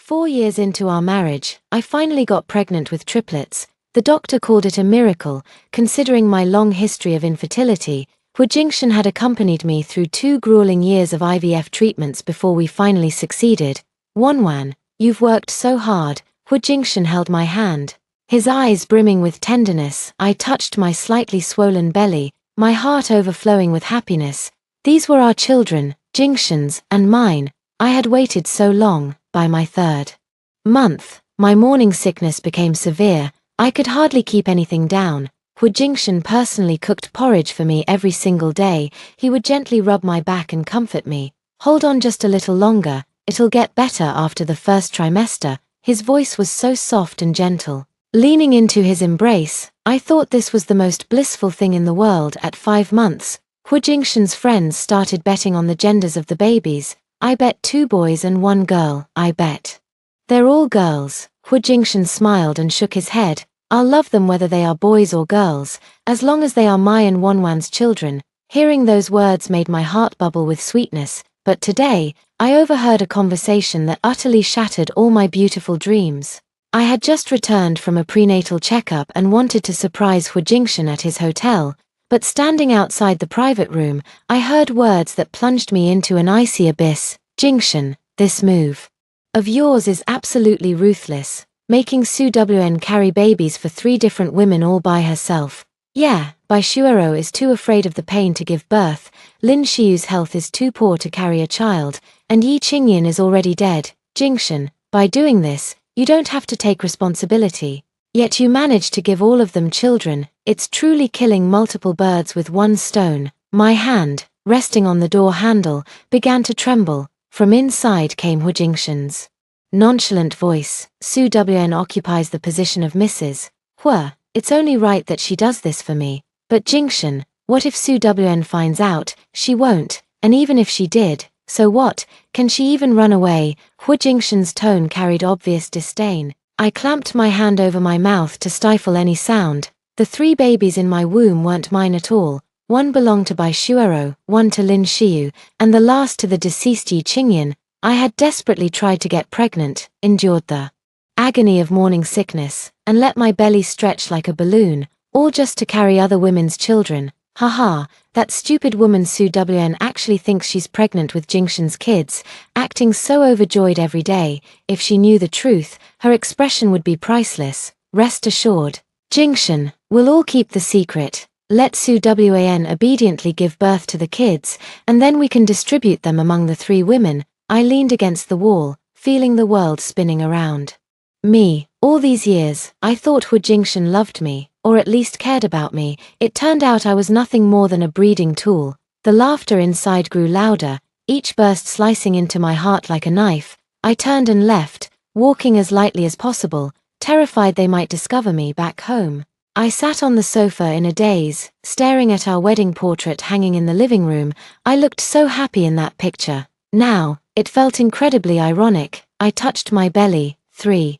4 years into our marriage, I finally got pregnant with triplets. The doctor called it a miracle, considering my long history of infertility. Hu Jingshan had accompanied me through 2 grueling years of IVF treatments before we finally succeeded. Wanwan, you've worked so hard. Hu Jingshan held my hand. His eyes brimming with tenderness, I touched my slightly swollen belly, my heart overflowing with happiness. These were our children, Jingshan's and mine. I had waited so long. By my 3rd month, my morning sickness became severe. I could hardly keep anything down. Hu Jingshan personally cooked porridge for me every single day. He would gently rub my back and comfort me. Hold on just a little longer, it'll get better after the 1st trimester. His voice was so soft and gentle. Leaning into his embrace, I thought this was the most blissful thing in the world. At 5 months, Hu Jingshan's friends started betting on the genders of the babies. I bet 2 boys and 1 girl. I bet they're all girls. Hu Jingshan smiled and shook his head. I'll love them whether they are boys or girls, as long as they are my and Wanwan's children. Hearing those words made my heart bubble with sweetness, but today, I overheard a conversation that utterly shattered all my beautiful dreams. I had just returned from a prenatal checkup and wanted to surprise Hu Jingshan at his hotel, but standing outside the private room, I heard words that plunged me into an icy abyss. Jingshan, this move of yours is absolutely ruthless, making Su Wn carry babies for 3 different women all by herself. Yeah, Bai Shuero is too afraid of the pain to give birth, Lin Shiyu's health is too poor to carry a child, and Yi Qingyan is already dead. Jingshan, by doing this, you don't have to take responsibility. Yet you managed to give all of them children. It's truly killing multiple birds with one stone. My hand, resting on the door handle, began to tremble. From inside came Hu Jingshan's nonchalant voice. Su Wn occupies the position of Mrs. Hu. It's only right that she does this for me. But Jingshan, what if Su Wn finds out? She won't, and even if she did, so what? Can she even run away? Hu Jingshan's tone carried obvious disdain. I clamped my hand over my mouth to stifle any sound. The 3 babies in my womb weren't mine at all. 1 belonged to Bai Shuero, 1 to Lin Shiyu, and the last to the deceased Yi Qingyan. I had desperately tried to get pregnant, endured the agony of morning sickness, and let my belly stretch like a balloon, all just to carry other women's children. Haha, that stupid woman Su Wn actually thinks she's pregnant with Jingshan's kids, acting so overjoyed every day. If she knew the truth, her expression would be priceless. Rest assured, Jingshan, we'll all keep the secret. Let Su Wn obediently give birth to the kids, and then we can distribute them among the 3 women. I leaned against the wall, feeling the world spinning around me. All these years, I thought Hu Jingshan loved me, or at least cared about me. It turned out I was nothing more than a breeding tool. The laughter inside grew louder, each burst slicing into my heart like a knife. I turned and left, walking as lightly as possible, terrified they might discover me back home. I sat on the sofa in a daze, staring at our wedding portrait hanging in the living room. I looked so happy in that picture. Now, it felt incredibly ironic. I touched my belly. 3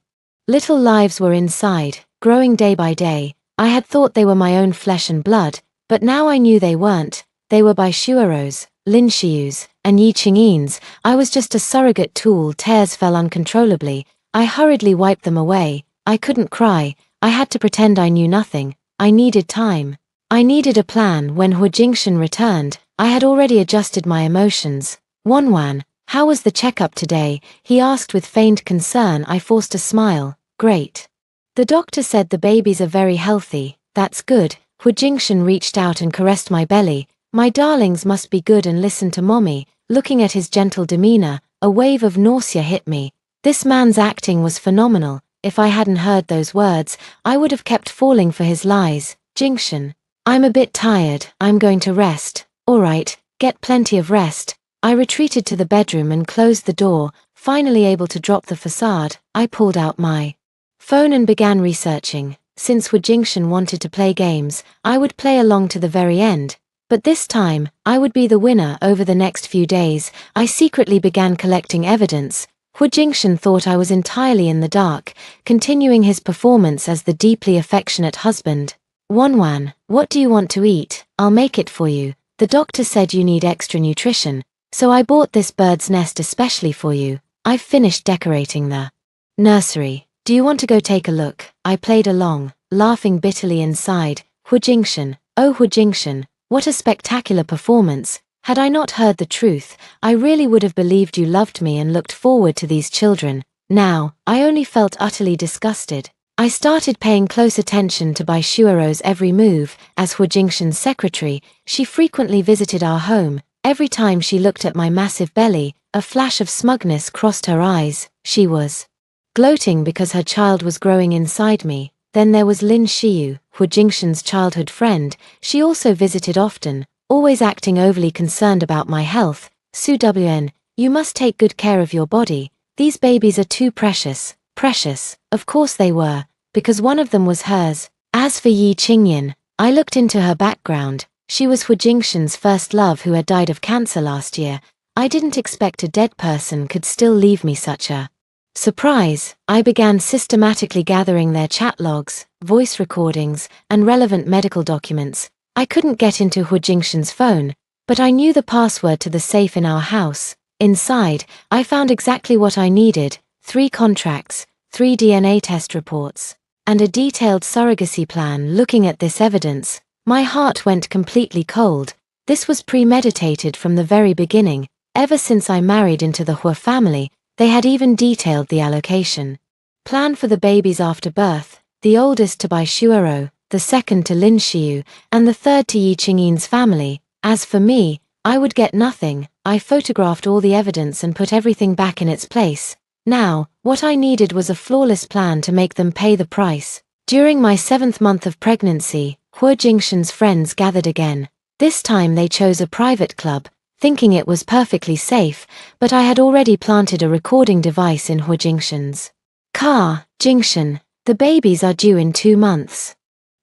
little lives were inside, growing day by day. I had thought they were my own flesh and blood, but now I knew they weren't. They were Bai Shuero's, Lin Shiyu's, and Yi Qingyan's. I was just a surrogate tool. Tears fell uncontrollably. I hurriedly wiped them away. I couldn't cry. I had to pretend I knew nothing. I needed time. I needed a plan. When Hu Jingshan returned, I had already adjusted my emotions. Wanwan, how was the checkup today? He asked with feigned concern. I forced a smile. Great. The doctor said the babies are very healthy. That's good. Hu Jingshan reached out and caressed my belly. My darlings must be good and listen to mommy. Looking at his gentle demeanor, a wave of nausea hit me. This man's acting was phenomenal. If I hadn't heard those words, I would have kept falling for his lies. Jingshan, I'm a bit tired. I'm going to rest. All right, get plenty of rest. I retreated to the bedroom and closed the door, finally able to drop the facade. I pulled out my phone and began researching. Since Hu Jingshan wanted to play games, I would play along to the very end. But this time, I would be the winner. Over the next few days, I secretly began collecting evidence. Hu Jingshan thought I was entirely in the dark, continuing his performance as the deeply affectionate husband. Wanwan, what do you want to eat? I'll make it for you. The doctor said you need extra nutrition, so I bought this bird's nest especially for you. I've finished decorating the Nursery. Do you want to go take a look? I played along, laughing bitterly inside. Hu Jingshan. Oh Hu Jingshan, what a spectacular performance. Had I not heard the truth, I really would have believed you loved me and looked forward to these children. Now, I only felt utterly disgusted. I started paying close attention to Bai Shuaro's every move. As Hu Jingshan's secretary, she frequently visited our home. Every time she looked at my massive belly, a flash of smugness crossed her eyes. She was gloating because her child was growing inside me. Then there was Lin Xiu, Hu Jingshan's childhood friend. She also visited often, always acting overly concerned about my health. Su Wn, you must take good care of your body. These babies are too precious. Precious, of course they were, because one of them was hers. As for Yi Qingyan, I looked into her background. She was Hu Jingshan's first love who had died of cancer last year. I didn't expect a dead person could still leave me such a surprise. I began systematically gathering their chat logs, voice recordings, and relevant medical documents. I couldn't get into Hu Jingshan's phone, but I knew the password to the safe in our house. Inside, I found exactly what I needed: 3 contracts, 3 DNA test reports, and a detailed surrogacy plan. Looking at this evidence, my heart went completely cold. This was premeditated from the very beginning. Ever since I married into the Hua family, they had even detailed the allocation plan for the babies after birth, the oldest to Bai Shuaro, the second to Lin Xiu, and the third to Yi Qingyan's family. As for me, I would get nothing. I photographed all the evidence and put everything back in its place. Now, what I needed was a flawless plan to make them pay the price. During my 7th month of pregnancy, Hu Jingshan's friends gathered again. This time they chose a private club, thinking it was perfectly safe, but I had already planted a recording device in Hu Jingshan's car. Jingshan, the babies are due in 2 months.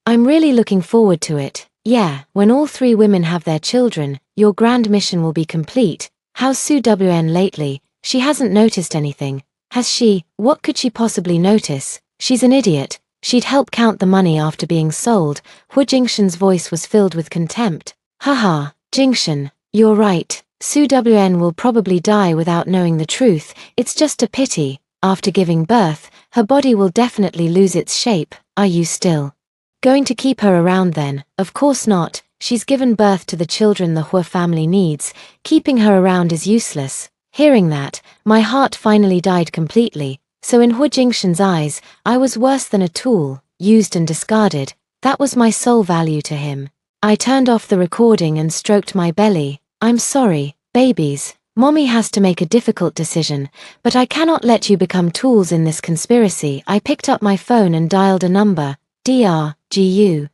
I'm really looking forward to it. Yeah, when all 3 women have their children, your grand mission will be complete. How's Su Wn lately? She hasn't noticed anything. Has she? What could she possibly notice? She's an idiot. She'd help count the money after being sold. Hu Jingshan's voice was filled with contempt. Haha, Jingshan, you're right. Su Wn will probably die without knowing the truth. It's just a pity. After giving birth, her body will definitely lose its shape. Are you still going to keep her around then? Of course not. She's given birth to the children the Hua family needs. Keeping her around is useless. Hearing that, my heart finally died completely. So in Hu Jingshan's eyes, I was worse than a tool, used and discarded. That was my sole value to him. I turned off the recording and stroked my belly. I'm sorry, babies. Mommy has to make a difficult decision, but I cannot let you become tools in this conspiracy. I picked up my phone and dialed a number. Dr. Gu.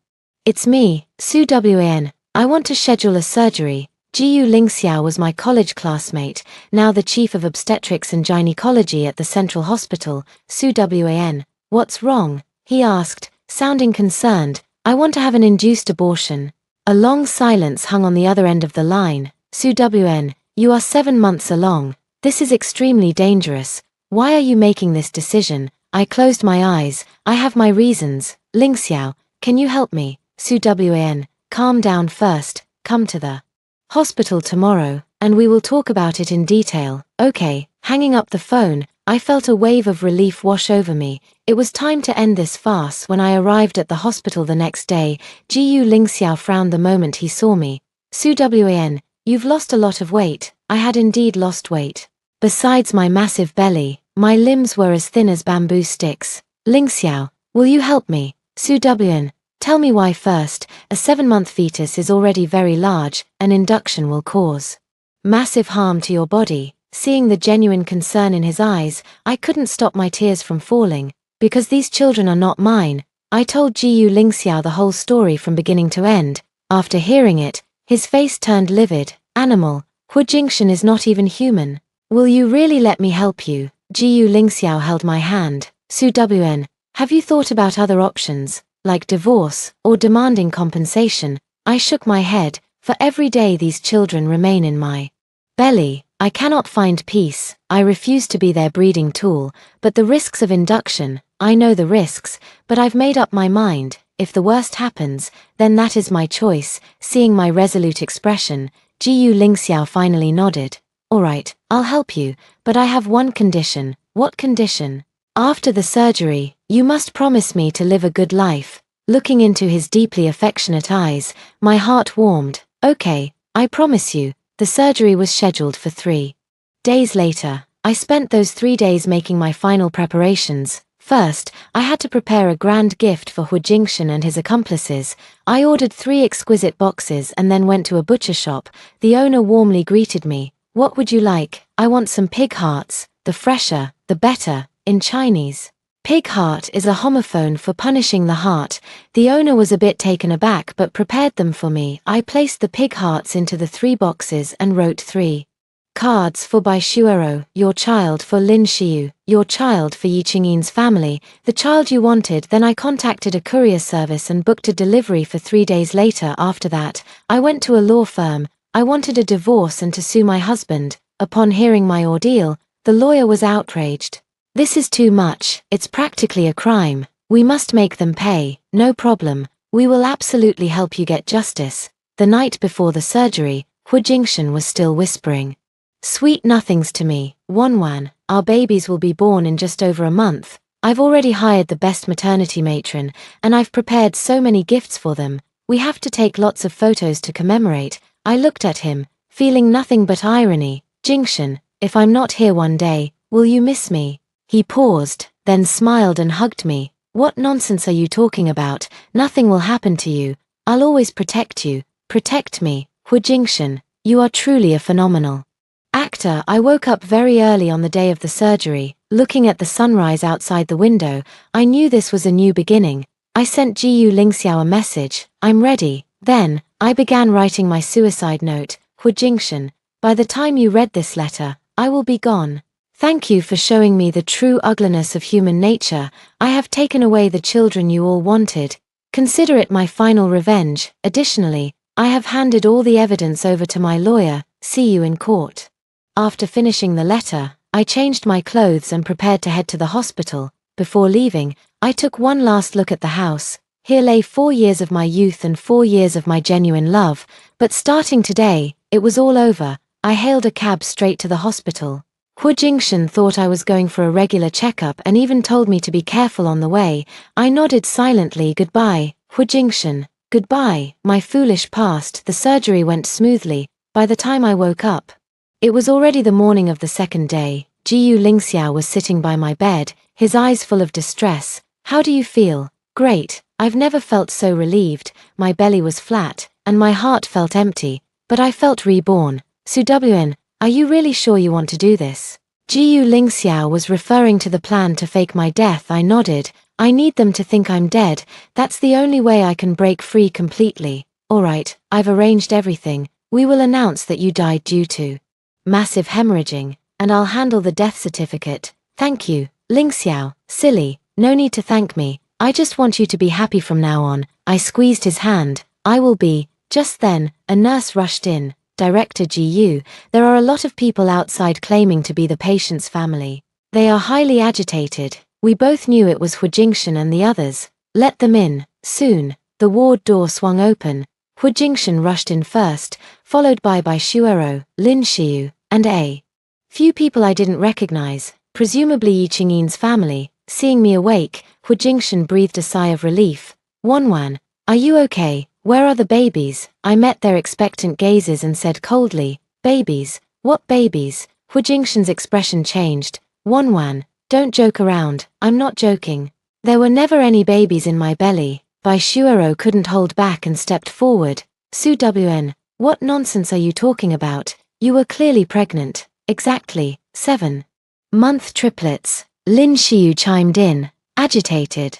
It's me, Su Wn. I want to schedule a surgery. Gu Lingxiao was my college classmate, now the chief of obstetrics and gynecology at the Central Hospital. Su Wn. What's wrong? He asked, sounding concerned. I want to have an induced abortion. A long silence hung on the other end of the line. Su Wn, you are 7 months along. This is extremely dangerous. Why are you making this decision? I closed my eyes. I have my reasons. Lingxiao, can you help me? Su Wn, calm down first. Come to the hospital tomorrow, and we will talk about it in detail. Okay. Hanging up the phone, I felt a wave of relief wash over me. It was time to end this farce. When I arrived at the hospital the next day, Gu Lingxiao frowned the moment he saw me. Su Wn, you've lost a lot of weight. I had indeed lost weight. Besides my massive belly, my limbs were as thin as bamboo sticks. Lingxiao, will you help me? Su Wn, tell me why first. A 7-month fetus is already very large. An induction will cause massive harm to your body. Seeing the genuine concern in his eyes, I couldn't stop my tears from falling. Because these children are not mine, I told Gu Lingxiao the whole story from beginning to end. After hearing it, his face turned livid. Animal, Hu Jingshan is not even human. Will you really let me help you? Gu Lingxiao held my hand. Su Wn, have you thought about other options, like divorce, or demanding compensation? I shook my head. For every day these children remain in my belly, I cannot find peace. I refuse to be their breeding tool. But the risks of induction, I know the risks, but I've made up my mind. If the worst happens, then that is my choice. Seeing my resolute expression, Gu Lingxiao finally nodded. All right, I'll help you, but I have one condition. What condition? After the surgery, you must promise me to live a good life. Looking into his deeply affectionate eyes, my heart warmed. Okay, I promise you. The surgery was scheduled for 3 days later. I spent those 3 days making my final preparations. First, I had to prepare a grand gift for Hu Jingshan and his accomplices. I ordered 3 exquisite boxes and then went to a butcher shop. The owner warmly greeted me. What would you like? I want some pig hearts. The fresher, the better. In Chinese, pig heart is a homophone for punishing the heart. The owner was a bit taken aback but prepared them for me. I placed the pig hearts into the 3 boxes and wrote 3 cards for Bai Shuero, your child, for Lin Xiu, your child, for Yi Qingyin's family, the child you wanted. Then I contacted a courier service and booked a delivery for 3 days later. After that, I went to a law firm. I wanted a divorce and to sue my husband. Upon hearing my ordeal, the lawyer was outraged. This is too much, it's practically a crime. We must make them pay. No problem, we will absolutely help you get justice. The night before the surgery, Hu Jingshan was still whispering sweet nothings to me. Wanwan, our babies will be born in just over a month. I've already hired the best maternity matron, and I've prepared so many gifts for them. We have to take lots of photos to commemorate. I looked at him, feeling nothing but irony. Jingshan, if I'm not here one day, will you miss me? He paused, then smiled and hugged me. What nonsense are you talking about? Nothing will happen to you. I'll always protect you. Protect me. Hu Jingshan, you are truly a phenomenal actor. I woke up very early on the day of the surgery. Looking at the sunrise outside the window, I knew this was a new beginning. I sent Jiyu Lingxiao a message. I'm ready. Then, I began writing my suicide note. Hu Jingshan, by the time you read this letter, I will be gone. Thank you for showing me the true ugliness of human nature. I have taken away the children you all wanted. Consider it my final revenge. Additionally, I have handed all the evidence over to my lawyer. See you in court. After finishing the letter, I changed my clothes and prepared to head to the hospital. Before leaving, I took one last look at the house. Here lay 4 years of my youth and 4 years of my genuine love. But starting today, it was all over. I hailed a cab straight to the hospital. Hu Jingshan thought I was going for a regular checkup and even told me to be careful on the way. I nodded silently. Goodbye, Hu Jingshan. Goodbye, my foolish past. The surgery went smoothly. By the time I woke up, it was already the morning of the 2nd day. Jiyu Lingxiao was sitting by my bed, his eyes full of distress. How do you feel? Great. I've never felt so relieved. My belly was flat, and my heart felt empty, but I felt reborn. Su Wn, are you really sure you want to do this? Jiyu Lingxiao was referring to the plan to fake my death. I nodded. I need them to think I'm dead. That's the only way I can break free completely. Alright, I've arranged everything. We will announce that you died due to massive hemorrhaging, and I'll handle the death certificate. Thank you, Lingxiao. Silly, no need to thank me. I just want you to be happy from now on. I squeezed his hand. I will be. Just then, a nurse rushed in. Director Jiyu, there are a lot of people outside claiming to be the patient's family. They are highly agitated. We both knew it was Hu Jingshan and the others. Let them in. Soon, the ward door swung open. Hu Jingshan rushed in first, followed by Shuero, Lin Xiu, and a few people I didn't recognize, presumably Yi Qingyin's family. Seeing me awake, Hu Jingshan breathed a sigh of relief. Wanwan, are you okay? Where are the babies? I met their expectant gazes and said coldly, babies? What babies? Hu Jingshan's expression changed. Wanwan, don't joke around. I'm not joking. There were never any babies in my belly. Bai Shuero couldn't hold back and stepped forward. Su Wn, what nonsense are you talking about? You were clearly pregnant. Exactly, 7-month triplets. Lin Xiu chimed in, agitated.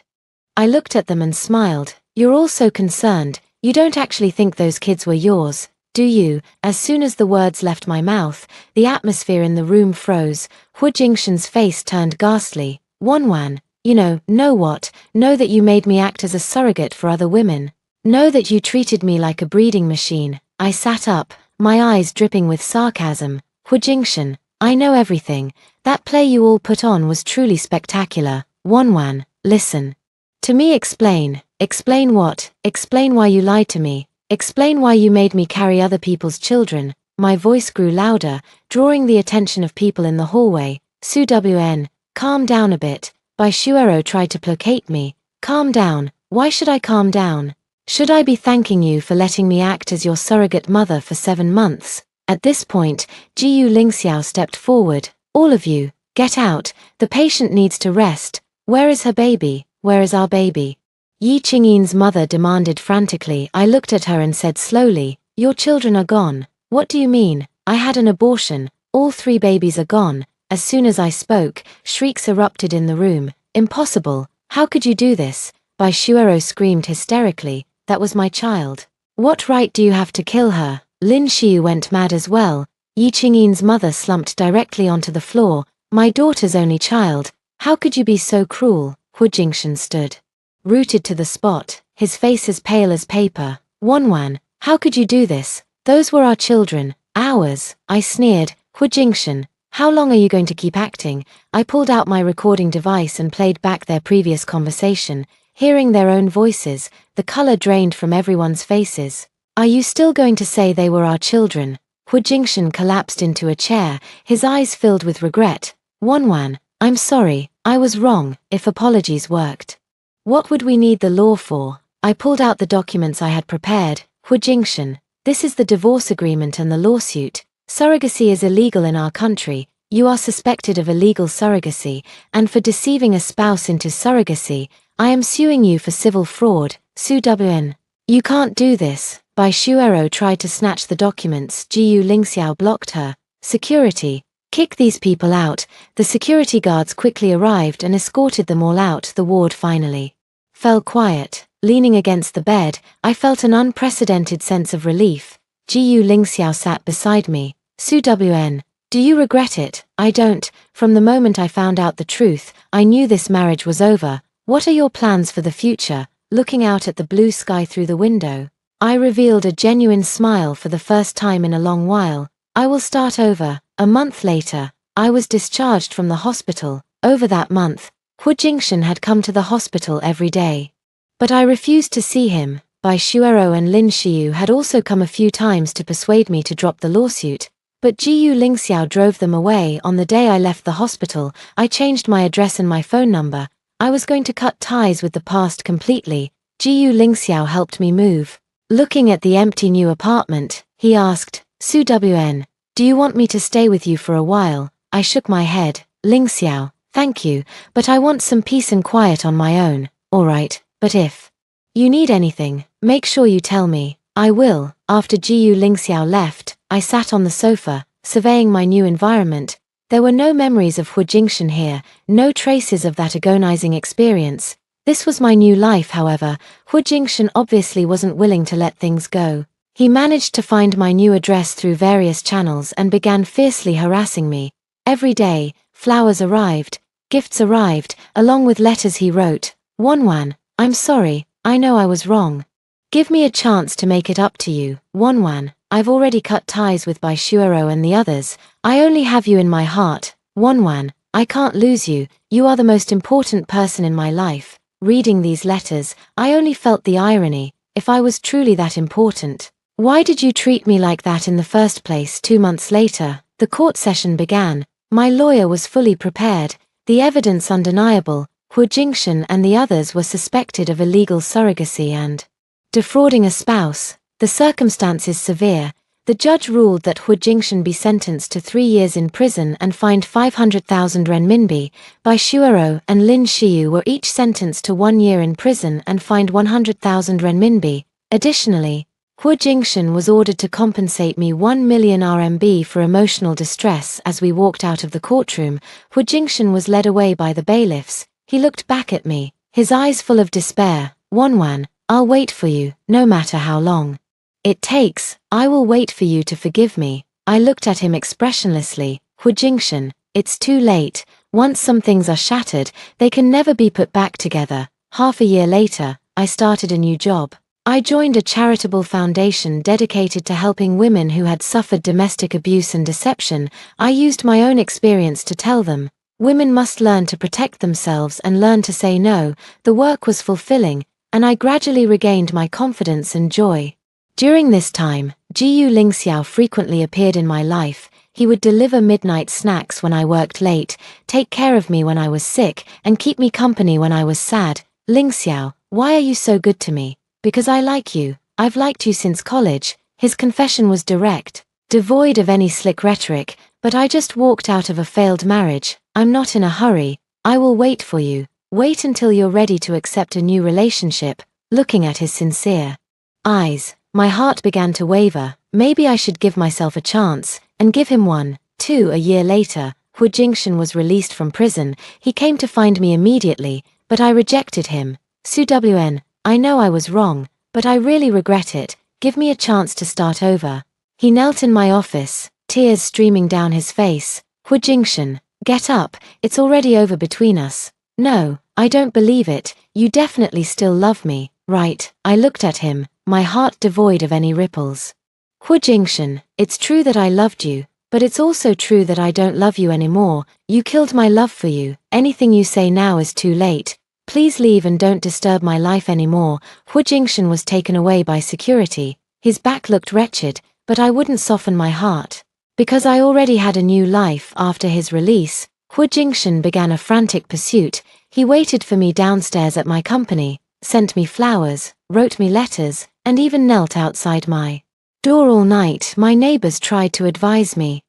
I looked at them and smiled. You're all so concerned. You don't actually think those kids were yours, do you? As soon as the words left my mouth, the atmosphere in the room froze. Hu Jingshan's face turned ghastly. Wanwan, know what? Know that you made me act as a surrogate for other women. Know that you treated me like a breeding machine. I sat up, my eyes dripping with sarcasm. Hu Jingshan, I know everything. That play you all put on was truly spectacular. Wanwan, listen to me. Explain. Explain what? Explain why you lied to me. Explain why you made me carry other people's children. My voice grew louder, drawing the attention of people in the hallway. Su Wn, calm down a bit. Bai Shuero tried to placate me. Calm down. Why should I calm down? Should I be thanking you for letting me act as your surrogate mother for 7 months? At this point, Jiyu Lingxiao stepped forward. All of you, get out. The patient needs to rest. Where is her baby? Where is our baby? Yi Qingyin's mother demanded frantically. I looked at her and said slowly, your children are gone. What do you mean? I had an abortion. All 3 babies are gone. As soon as I spoke, shrieks erupted in the room. Impossible. How could you do this? Bai Shuero screamed hysterically. That was my child. What right do you have to kill her? Lin Xiu went mad as well. Yi Qingyin's mother slumped directly onto the floor. My daughter's only child. How could you be so cruel? Hu Jingshan stood rooted to the spot, his face as pale as paper. Wanwan, how could you do this? Those were our children. Ours. I sneered. Hu Jingshan, how long are you going to keep acting? I pulled out my recording device and played back their previous conversation. Hearing their own voices, the color drained from everyone's faces. Are you still going to say they were our children? Hu Jingshan collapsed into a chair, his eyes filled with regret. Wanwan, I'm sorry, I was wrong, if apologies worked. What would we need the law for? I pulled out the documents I had prepared. Hu Jingshan, this is the divorce agreement and the lawsuit. Surrogacy is illegal in our country. You are suspected of illegal surrogacy, and for deceiving a spouse into surrogacy, I am suing you for civil fraud. Su Wn. You can't do this. Bai Shuero tried to snatch the documents. Jiyu Lingxiao blocked her. Security. Kick these people out. The security guards quickly arrived and escorted them all out. The ward finally fell quiet. Leaning against the bed, I felt an unprecedented sense of relief. Jiyu Lingxiao sat beside me. Su Wn. Do you regret it? I don't. From the moment I found out the truth, I knew this marriage was over. What are your plans for the future? Looking out at the blue sky through the window, I revealed a genuine smile for the first time in a long while. I will start over. A month later, I was discharged from the hospital. Over that month, Hu Jingshan had come to the hospital every day. But I refused to see him. Bai Shuero and Lin Xiu had also come a few times to persuade me to drop the lawsuit. But Jiyu Lingxiao drove them away. On the day I left the hospital, I changed my address and my phone number. I was going to cut ties with the past completely. Jiyu Lingxiao helped me move. Looking at the empty new apartment, he asked, Su Wn, do you want me to stay with you for a while? I shook my head. Lingxiao, thank you, but I want some peace and quiet on my own. Alright, but if you need anything, make sure you tell me. I will. After Jiyu Lingxiao left, I sat on the sofa, surveying my new environment. There were no memories of Hu Jingshan here, no traces of that agonizing experience. This was my new life, however. Hu Jingshan obviously wasn't willing to let things go. He managed to find my new address through various channels and began fiercely harassing me. Every day, flowers arrived, gifts arrived, along with letters he wrote. Wanwan, I'm sorry, I know I was wrong. Give me a chance to make it up to you. Wanwan, I've already cut ties with Bai Shuero and the others. I only have you in my heart. Wanwan, I can't lose you. You are the most important person in my life. Reading these letters, I only felt the irony. If I was truly that important, why did you treat me like that in the first place? 2 months later, the court session began. My lawyer was fully prepared. The evidence undeniable. Hu Jingshan and the others were suspected of illegal surrogacy and defrauding a spouse. The circumstances severe. The judge ruled that Hu Jingshan be sentenced to 3 years in prison and fined 500,000 renminbi. Bai Shuero and Lin Xiu were each sentenced to 1 year in prison and fined 100,000 renminbi. Additionally, Hu Jingshan was ordered to compensate me 1 million RMB for emotional distress. As we walked out of the courtroom, Hu Jingshan was led away by the bailiffs. He looked back at me, his eyes full of despair. Wanwan, I'll wait for you, no matter how long it takes. I will wait for you to forgive me. I looked at him expressionlessly. Hu Jingshan, it's too late. Once some things are shattered, they can never be put back together. Half a year later, I started a new job. I joined a charitable foundation dedicated to helping women who had suffered domestic abuse and deception. I used my own experience to tell them, women must learn to protect themselves and learn to say no. The work was fulfilling, and I gradually regained my confidence and joy. During this time, Jiyu Lingxiao frequently appeared in my life. He would deliver midnight snacks when I worked late, take care of me when I was sick, and keep me company when I was sad. Ling Xiao, why are you so good to me? Because I like you. I've liked you since college. His confession was direct, devoid of any slick rhetoric, but I just walked out of a failed marriage. I'm not in a hurry. I will wait for you. Wait until you're ready to accept a new relationship. Looking at his sincere eyes, my heart began to waver. Maybe I should give myself a chance, and give him one. 2 A year later, Hu Jingshan was released from prison. He came to find me immediately, but I rejected him. Su Wn, I know I was wrong, but I really regret it. Give me a chance to start over. He knelt in my office, tears streaming down his face. Hu Jingshan, get up, it's already over between us. No, I don't believe it. You definitely still love me, right? I looked at him, my heart devoid of any ripples. Hu Jingshan, it's true that I loved you, but it's also true that I don't love you anymore. You killed my love for you. Anything you say now is too late. Please leave and don't disturb my life anymore. Hu Jingshan was taken away by security. His back looked wretched, but I wouldn't soften my heart. Because I already had a new life after his release, Hu Jingshan began a frantic pursuit. He waited for me downstairs at my company, sent me flowers, wrote me letters, and even knelt outside my door all night. My neighbors tried to advise me.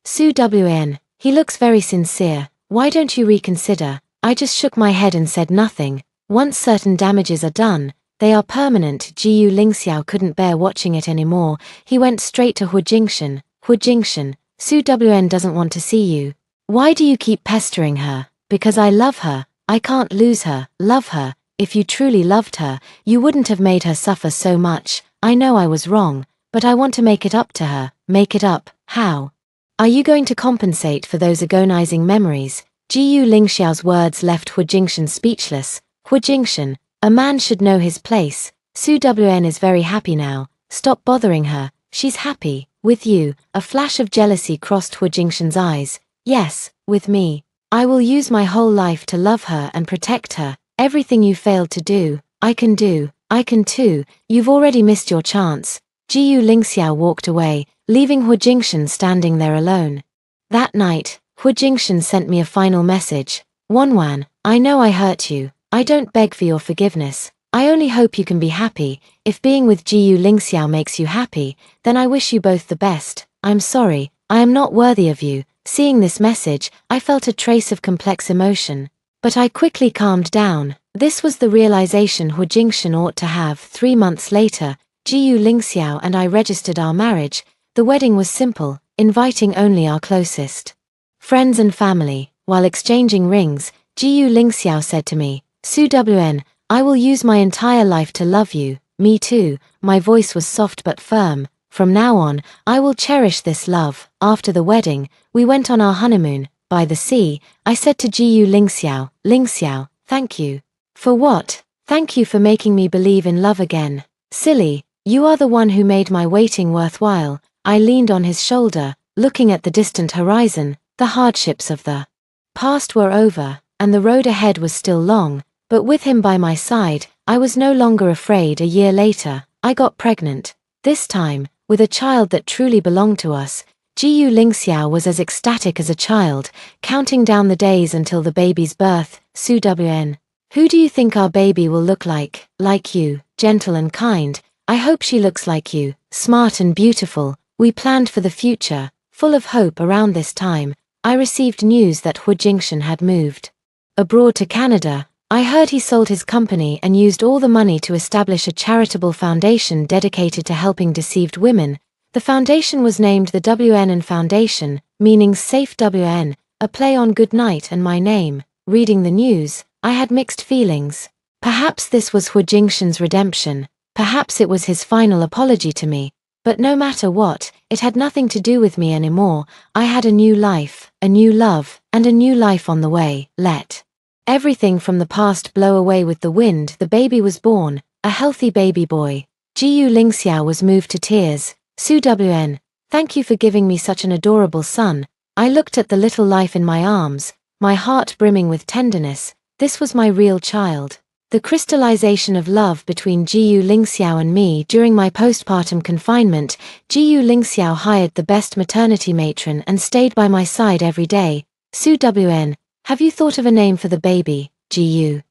Su Wn, he looks very sincere. Why don't you reconsider? I just shook my head and said nothing. Once certain damages are done, they are permanent. Gu Lingxiao couldn't bear watching it anymore. He went straight to Hu Jingshan. Hu Jingshan, Su Wn doesn't want to see you. Why do you keep pestering her? Because I love her. I can't lose her. Love her. If you truly loved her, you wouldn't have made her suffer so much. I know I was wrong, but I want to make it up to her. Make it up. How? Are you going to compensate for those agonizing memories? Gu Lingxiao's words left Hu Jingshan speechless. Hu Jingshan, a man should know his place. Su Wn is very happy now. Stop bothering her. She's happy. With you. A flash of jealousy crossed Hu Jingshan's eyes. Yes, with me. I will use my whole life to love her and protect her. Everything you failed to do, I can do. I can too. You've already missed your chance. Gu Lingxiao walked away, leaving Hu Jingshan standing there alone. That night, Hu Jingshan sent me a final message. Wanwan, I know I hurt you. I don't beg for your forgiveness. I only hope you can be happy. If being with Gu Lingxiao makes you happy, then I wish you both the best. I'm sorry, I am not worthy of you. Seeing this message, I felt a trace of complex emotion. But I quickly calmed down. This was the realization Hu Jingshan ought to have. 3 months later, Gu Lingxiao and I registered our marriage. The wedding was simple, inviting only our closest friends and family. While exchanging rings, Gu Lingxiao said to me, Su Wn, I will use my entire life to love you. Me too. My voice was soft but firm. From now on, I will cherish this love. After the wedding, we went on our honeymoon. By the sea, I said to Gu Lingxiao, Lingxiao, thank you. For what? Thank you for making me believe in love again. Silly, you are the one who made my waiting worthwhile. I leaned on his shoulder, looking at the distant horizon. The hardships of the past were over, and the road ahead was still long, but with him by my side, I was no longer afraid. A year later, I got pregnant. This time, with a child that truly belonged to us. Gu Lingxiao was as ecstatic as a child, counting down the days until the baby's birth. Su Wn, who do you think our baby will look like? Like you, gentle and kind. I hope she looks like you, smart and beautiful. We planned for the future, full of hope. Around this time, I received news that Hu Jingshan had moved abroad to Canada. I heard he sold his company and used all the money to establish a charitable foundation dedicated to helping deceived women. The foundation was named the WN Foundation, meaning Safe WN, a play on good night and my name. Reading the news, I had mixed feelings. Perhaps this was Hu Jingshan's redemption. Perhaps it was his final apology to me. But no matter what, it had nothing to do with me anymore. I had a new life, a new love, and a new life on the way. Let everything from the past blow away with the wind. The baby was born, a healthy baby boy. Gu Lingxiao was moved to tears. Su Wn, thank you for giving me such an adorable son. I looked at the little life in my arms, my heart brimming with tenderness. This was my real child. The crystallization of love between Jiyu Lingxiao and me during my postpartum confinement. Jiyu Lingxiao hired the best maternity matron and stayed by my side every day. Su Wn, have you thought of a name for the baby, Jiyu?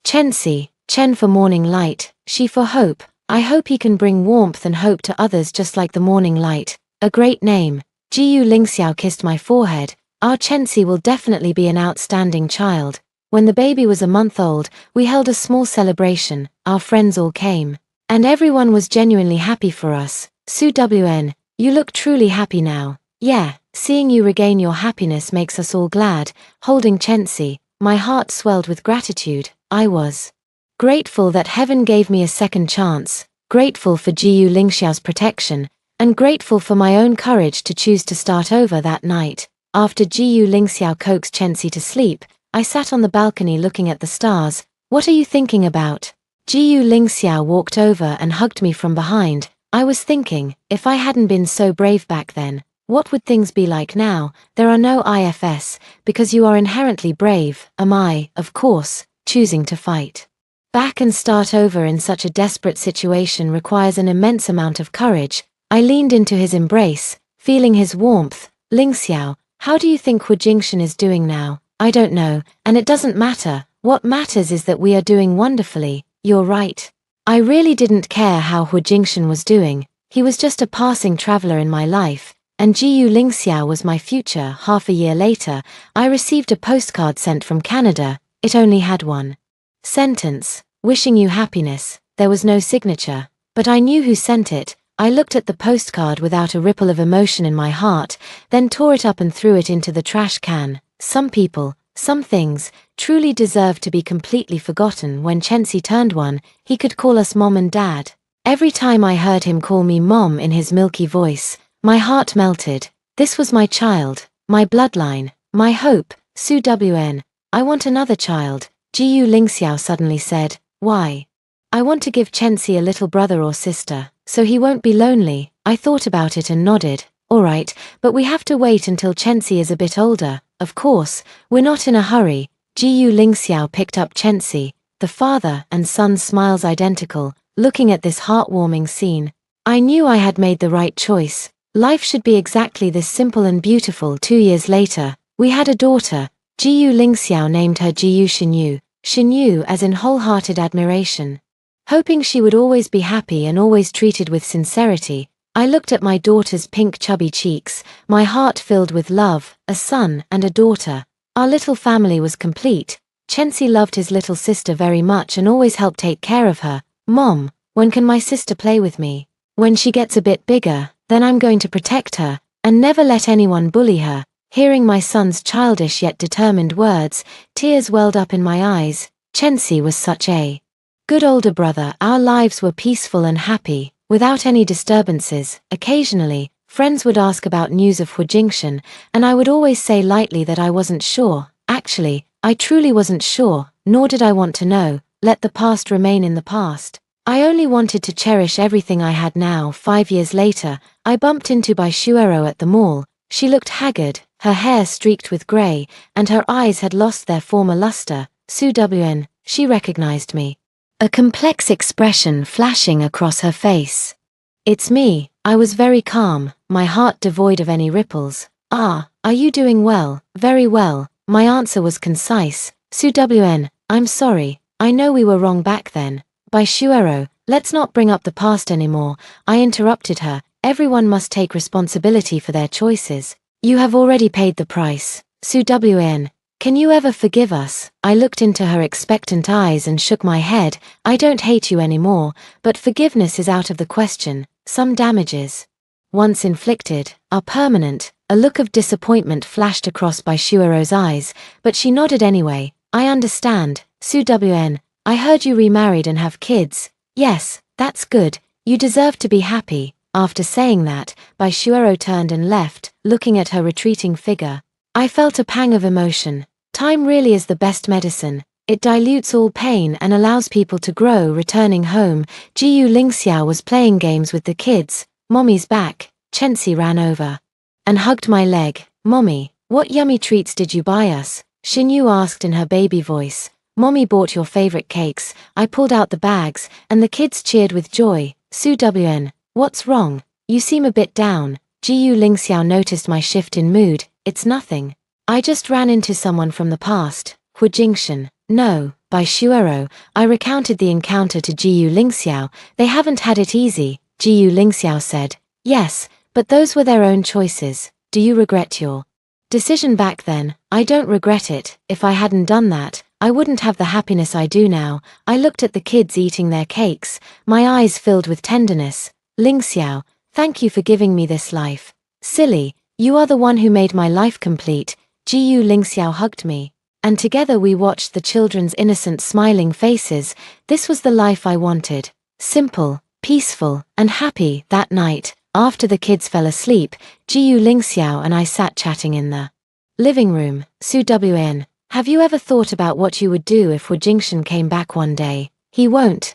Chensi, Chen for morning light, Shi for hope. I hope he can bring warmth and hope to others just like the morning light. A great name. Jiyu Lingxiao kissed my forehead. Our Chensi will definitely be an outstanding child. When the baby was a month old, we held a small celebration. Our friends all came. And everyone was genuinely happy for us. Su Wn, you look truly happy now. Yeah, seeing you regain your happiness makes us all glad. Holding Chensi, my heart swelled with gratitude. I was grateful that heaven gave me a second chance, grateful for Jiyu Lingxiao's protection, and grateful for my own courage to choose to start over that night. After Jiyu Lingxiao coaxed Chensi to sleep, I sat on the balcony looking at the stars. What are you thinking about? Jiyu Lingxiao walked over and hugged me from behind. I was thinking, if I hadn't been so brave back then, what would things be like now? There are no IFS, because you are inherently brave. Am I, of course, choosing to fight back and start over in such a desperate situation requires an immense amount of courage. I leaned into his embrace, feeling his warmth. Lingxiao, how do you think Hu Jingshan is doing now? I don't know, and it doesn't matter. What matters is that we are doing wonderfully. You're right. I really didn't care how Hu Jingshan was doing. He was just a passing traveler in my life, and Jiyu Lingxiao was my future. Half a year later, I received a postcard sent from Canada. It only had one sentence: wishing you happiness. There was no signature, but I knew who sent it. I looked at the postcard without a ripple of emotion in my heart, then tore it up and threw it into the trash can. Some people, some things, truly deserve to be completely forgotten. When Chensi turned one, he could call us mom and dad. Every time I heard him call me mom in his milky voice, my heart melted. This was my child, my bloodline, my hope. Su Wn, I want another child. Jiyu Lingxiao suddenly said. Why? I want to give Chensi a little brother or sister, so he won't be lonely. I thought about it and nodded. Alright, but we have to wait until Chensi is a bit older. Of course, we're not in a hurry. Jiyu Lingxiao picked up Chensi. The father and son smiles identical, looking at this heartwarming scene. I knew I had made the right choice. Life should be exactly this simple and beautiful. 2 years later, we had a daughter. Jiyu Lingxiao named her Jiyu Xinyu. Xinyu as in wholehearted admiration. Hoping she would always be happy and always treated with sincerity, I looked at my daughter's pink chubby cheeks, my heart filled with love. A son and a daughter. Our little family was complete. Chensi loved his little sister very much and always helped take care of her. Mom, when can my sister play with me? When she gets a bit bigger, then I'm going to protect her, and never let anyone bully her. Hearing my son's childish yet determined words, tears welled up in my eyes. Chensi was such a good older brother. Our lives were peaceful and happy, without any disturbances. Occasionally, friends would ask about news of Hu Jingshan, and I would always say lightly that I wasn't sure. Actually, I truly wasn't sure, nor did I want to know. Let the past remain in the past. I only wanted to cherish everything I had now. 5 years later, I bumped into Bai Shuero at the mall. She looked haggard, her hair streaked with grey, and her eyes had lost their former luster. Su Wn, she recognized me. A complex expression flashing across her face. It's me. I was very calm, my heart devoid of any ripples. Ah, are you doing well? Very well. My answer was concise. Su Wn, I'm sorry. I know we were wrong back then. Bai Shuero, let's not bring up the past anymore. I interrupted her. Everyone must take responsibility for their choices. You have already paid the price. Su Wn, can you ever forgive us? I looked into her expectant eyes and shook my head. I don't hate you anymore, but forgiveness is out of the question. Some damages, once inflicted, are permanent. A look of disappointment flashed across Bai Shuero's eyes, but she nodded anyway. I understand. Su Wn, I heard you remarried and have kids. Yes, that's good. You deserve to be happy. After saying that, Bai Shuero turned and left, looking at her retreating figure. I felt a pang of emotion. Time really is the best medicine. It dilutes all pain and allows people to grow. Returning home, Jiyu Lingxiao was playing games with the kids. Mommy's back. Chensi ran over and hugged my leg. Mommy, what yummy treats did you buy us? Xinyu asked in her baby voice. Mommy bought your favorite cakes, I pulled out the bags, and the kids cheered with joy. Su Wn, what's wrong? You seem a bit down. Gu Lingxiao noticed my shift in mood. It's nothing. I just ran into someone from the past. Hu Jingshan. No, by Shuero, I recounted the encounter to Gu Lingxiao. They haven't had it easy, Gu Lingxiao said. Yes, but those were their own choices. Do you regret your decision back then? I don't regret it. If I hadn't done that, I wouldn't have the happiness I do now. I looked at the kids eating their cakes, my eyes filled with tenderness. Lingxiao, thank you for giving me this life. Silly, you are the one who made my life complete. Gu Lingxiao hugged me, and together we watched the children's innocent smiling faces. This was the life I wanted. Simple, peaceful, and happy. That night, after the kids fell asleep, Gu Lingxiao and I sat chatting in the living room. Su Wn, have you ever thought about what you would do if Hu Jingshan came back one day? He won't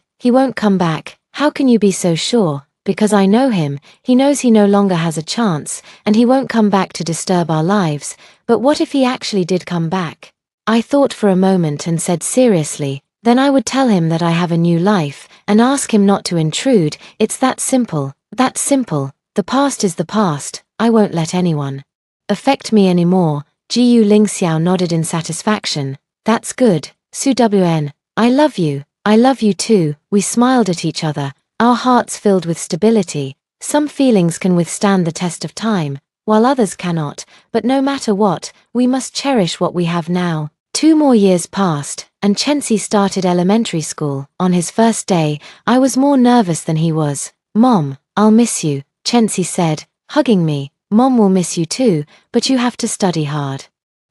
come back. How can you be so sure? Because I know him, he knows he no longer has a chance, and he won't come back to disturb our lives. But what if he actually did come back? I thought for a moment and said seriously, then I would tell him that I have a new life, and ask him not to intrude. It's that simple, that simple. The past is the past. I won't let anyone affect me anymore. Gu Lingxiao nodded in satisfaction. That's good, Su Wn. I love you too. We smiled at each other, our hearts filled with stability. Some feelings can withstand the test of time, while others cannot, but no matter what, we must cherish what we have now. 2 more years passed, and Chensi started elementary school. On his first day, I was more nervous than he was. Mom, I'll miss you, Chensi said, hugging me. Mom will miss you too, but you have to study hard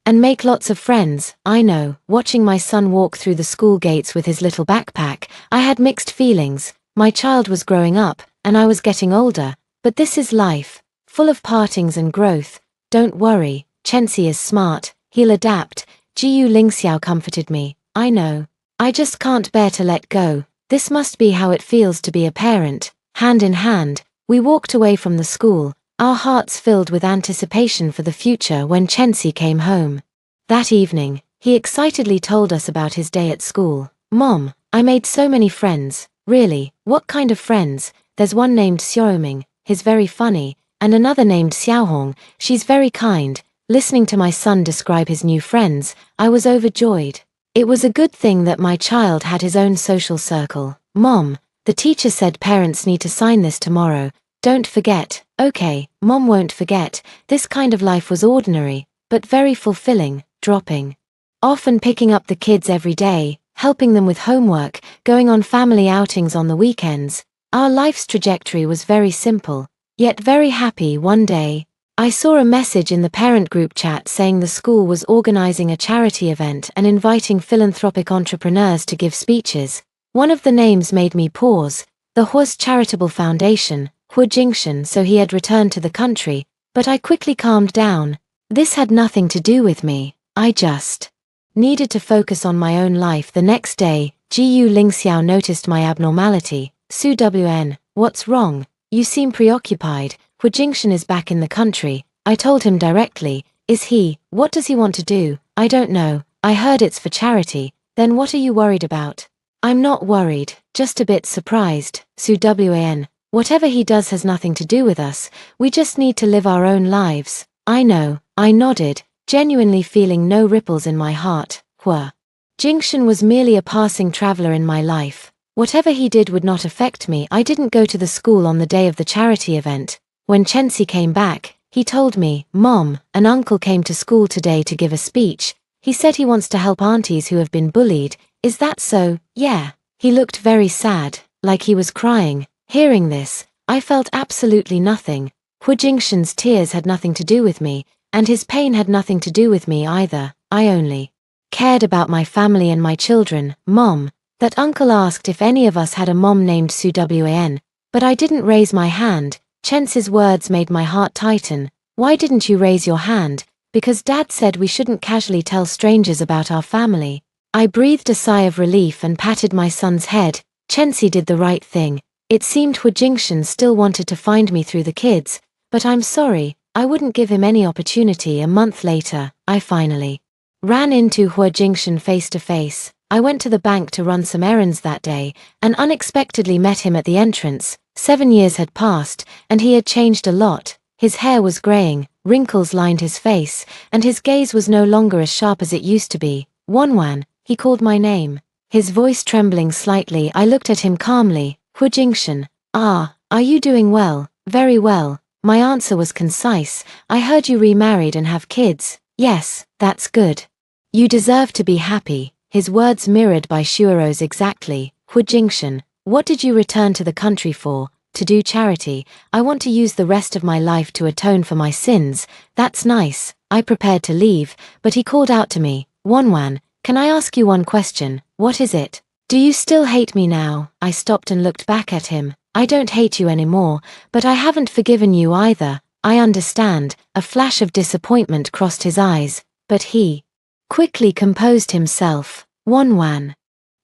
and make lots of friends. I know. Watching my son walk through the school gates with his little backpack, I had mixed feelings. My child was growing up, and I was getting older, but this is life, full of partings and growth. Don't worry, Chensi is smart, he'll adapt. Gu Lingxiao comforted me. I know. I just can't bear to let go. This must be how it feels to be a parent. Hand in hand, we walked away from the school, our hearts filled with anticipation for the future. When Chensi came home that evening, he excitedly told us about his day at school. Mom, I made so many friends. Really, what kind of friends? There's one named Xiaoming, he's very funny, and another named Xiaohong, she's very kind. Listening to my son describe his new friends, I was overjoyed. It was a good thing that my child had his own social circle. Mom, the teacher said parents need to sign this tomorrow. Don't forget. Okay, Mom won't forget. This kind of life was ordinary, but very fulfilling, dropping off and picking up the kids every day, helping them with homework, going on family outings on the weekends. Our life's trajectory was very simple, yet very happy. One day, I saw a message in the parent group chat saying the school was organizing a charity event and inviting philanthropic entrepreneurs to give speeches. One of the names made me pause. The Hua's Charitable Foundation, Hu Jingshan. So he had returned to the country, but I quickly calmed down. This had nothing to do with me. I just needed to focus on my own life. The next day, Gu Lingxiao noticed my abnormality. Su Wn, what's wrong? You seem preoccupied. Hu Jingshan is back in the country. I told him directly. Is he? What does he want to do? I don't know. I heard it's for charity. Then what are you worried about? I'm not worried, just a bit surprised. Su Wn, whatever he does has nothing to do with us. We just need to live our own lives. I know. I nodded, genuinely feeling no ripples in my heart. Hu Jingshan was merely a passing traveler in my life. Whatever he did would not affect me. I didn't go to the school on the day of the charity event. When Chensi came back, he told me, Mom, an uncle came to school today to give a speech. He said he wants to help aunties who have been bullied. Is that so? Yeah. He looked very sad, like he was crying. Hearing this, I felt absolutely nothing. Hu Jingshan's tears had nothing to do with me, and his pain had nothing to do with me either. I only cared about my family and my children. Mom, that uncle asked if any of us had a mom named Su Wn, but I didn't raise my hand. Chensi's words made my heart tighten. Why didn't you raise your hand? Because Dad said we shouldn't casually tell strangers about our family. I breathed a sigh of relief and patted my son's head. Chensi did the right thing. It seemed Hu Jingshan still wanted to find me through the kids, but I'm sorry, I wouldn't give him any opportunity. A month later, I finally ran into Hu Jingshan face to face. I went to the bank to run some errands that day, and unexpectedly met him at the entrance. 7 years had passed, and he had changed a lot. His hair was graying, wrinkles lined his face, and his gaze was no longer as sharp as it used to be. Wanwan, he called my name. His voice trembling slightly, I looked at him calmly. Hu Jingshan. Ah, are you doing well? Very well. My answer was concise. I heard you remarried and have kids. Yes, that's good. You deserve to be happy. His words mirrored by Shuiro's exactly. Hu Jingshan, what did you return to the country for? To do charity. I want to use the rest of my life to atone for my sins. That's nice. I prepared to leave, but he called out to me. Wanwan, can I ask you one question? What is it? Do you still hate me now? I stopped and looked back at him. I don't hate you anymore, but I haven't forgiven you either. I understand. A flash of disappointment crossed his eyes, but he quickly composed himself. Wanwan,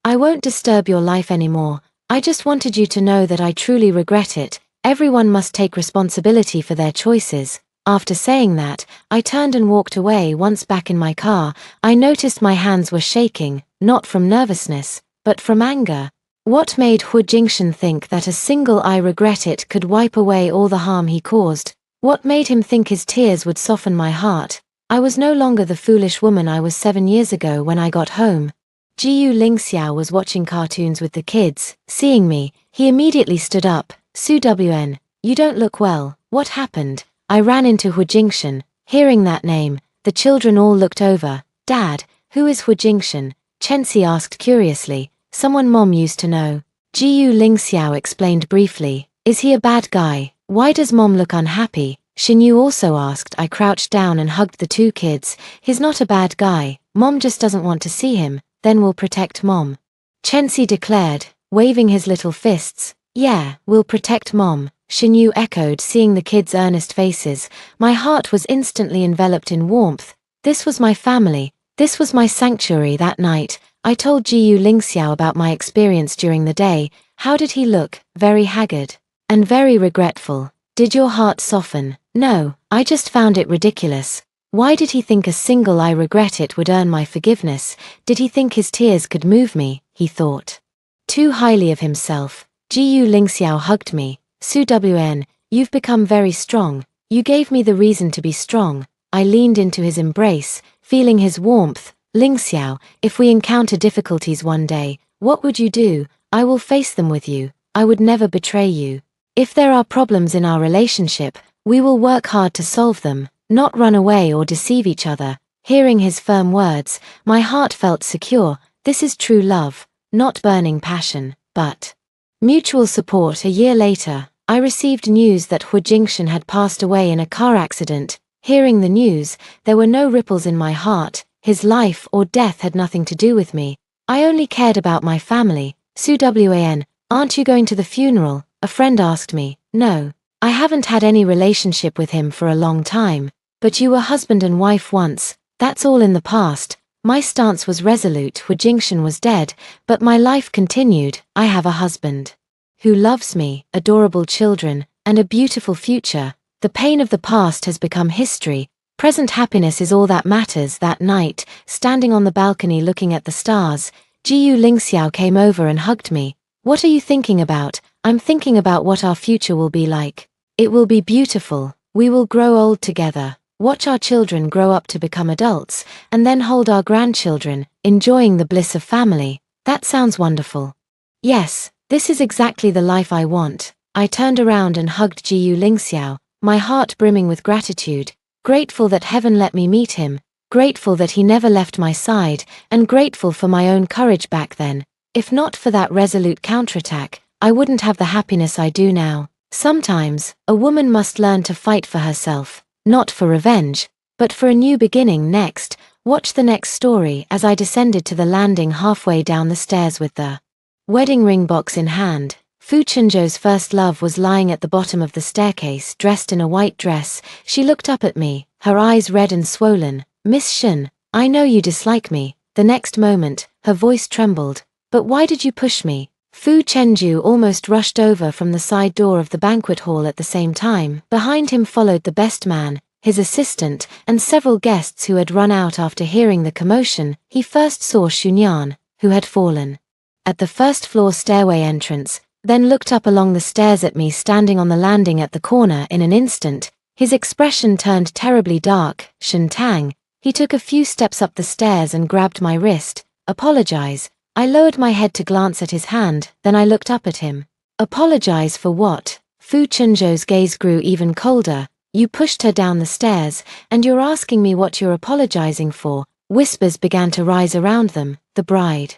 I won't disturb your life anymore. I just wanted you to know that I truly regret it. Everyone must take responsibility for their choices. After saying that, I turned and walked away. Once back in my car, I noticed my hands were shaking, not from nervousness, but from anger. What made Hu Jingshan think that a single "I regret it" could wipe away all the harm he caused? What made him think his tears would soften my heart? I was no longer the foolish woman I was 7 years ago when I got home. Jiu Lingxiao was watching cartoons with the kids. Seeing me, he immediately stood up. Su Wn, you don't look well. What happened? I ran into Hu Jingshan. Hearing that name, the children all looked over. Dad, who is Hu Jingshan? Chenxi asked curiously. Someone Mom used to know. Jiu Lingxiao explained briefly. Is he a bad guy? Why does Mom look unhappy? Xinyu also asked. I crouched down and hugged the two kids. He's not a bad guy. Mom just doesn't want to see him. Then we'll protect Mom. Chenxi declared, waving his little fists. Yeah, we'll protect Mom. Xinyu echoed, seeing the kids' earnest faces. My heart was instantly enveloped in warmth. This was my family. This was my sanctuary. That night, I told Jiu Lingxiao about my experience during the day. How did he look? Very haggard. And very regretful. Did your heart soften? No, I just found it ridiculous. Why did he think a single "I regret it" would earn my forgiveness? Did he think his tears could move me? He thought too highly of himself. Jiu Lingxiao hugged me. Su Wn, you've become very strong. You gave me the reason to be strong. I leaned into his embrace, feeling his warmth. Lingxiao, if we encounter difficulties one day, what would you do? I will face them with you. I would never betray you. If there are problems in our relationship, we will work hard to solve them, not run away or deceive each other. Hearing his firm words, my heart felt secure. This is true love, not burning passion, but mutual support. A year later, I received news that Hu Jingshan had passed away in a car accident. Hearing the news, there were no ripples in my heart. His life or death had nothing to do with me. I only cared about my family. Su Wan, aren't you going to the funeral? A friend asked me. No, I haven't had any relationship with him for a long time. But you were husband and wife once. That's all in the past. My stance was resolute. Hu Jingshan was dead, but my life continued. I have a husband who loves me, adorable children, and a beautiful future. The pain of the past has become history. Present happiness is all that matters. That night, standing on the balcony looking at the stars, Jiu Lingxiao came over and hugged me. What are you thinking about? I'm thinking about what our future will be like. It will be beautiful. We will grow old together, watch our children grow up to become adults, and then hold our grandchildren, enjoying the bliss of family. That sounds wonderful. Yes, this is exactly the life I want. I turned around and hugged Jiu Lingxiao, my heart brimming with gratitude. Grateful that heaven let me meet him, grateful that he never left my side, and grateful for my own courage back then. If not for that resolute counterattack, I wouldn't have the happiness I do now. Sometimes, a woman must learn to fight for herself, not for revenge, but for a new beginning. Next, watch the next story as I descended to the landing halfway down the stairs with the wedding ring box in hand. Fu Chenzhou's first love was lying at the bottom of the staircase, dressed in a white dress. She looked up at me, her eyes red and swollen. Miss Shen, I know you dislike me. The next moment, her voice trembled. But why did you push me? Fu Chenzhou almost rushed over from the side door of the banquet hall at the same time. Behind him followed the best man, his assistant, and several guests who had run out after hearing the commotion. He first saw Xunyan, who had fallen at the first floor stairway entrance, then looked up along the stairs at me standing on the landing at the corner. In an instant, his expression turned terribly dark. Shen Tang. He took a few steps up the stairs and grabbed my wrist. Apologize. I lowered my head to glance at his hand, then I looked up at him. Apologize for what? Fu Chenzhou's gaze grew even colder. You pushed her down the stairs, and you're asking me what you're apologizing for. Whispers began to rise around them. The bride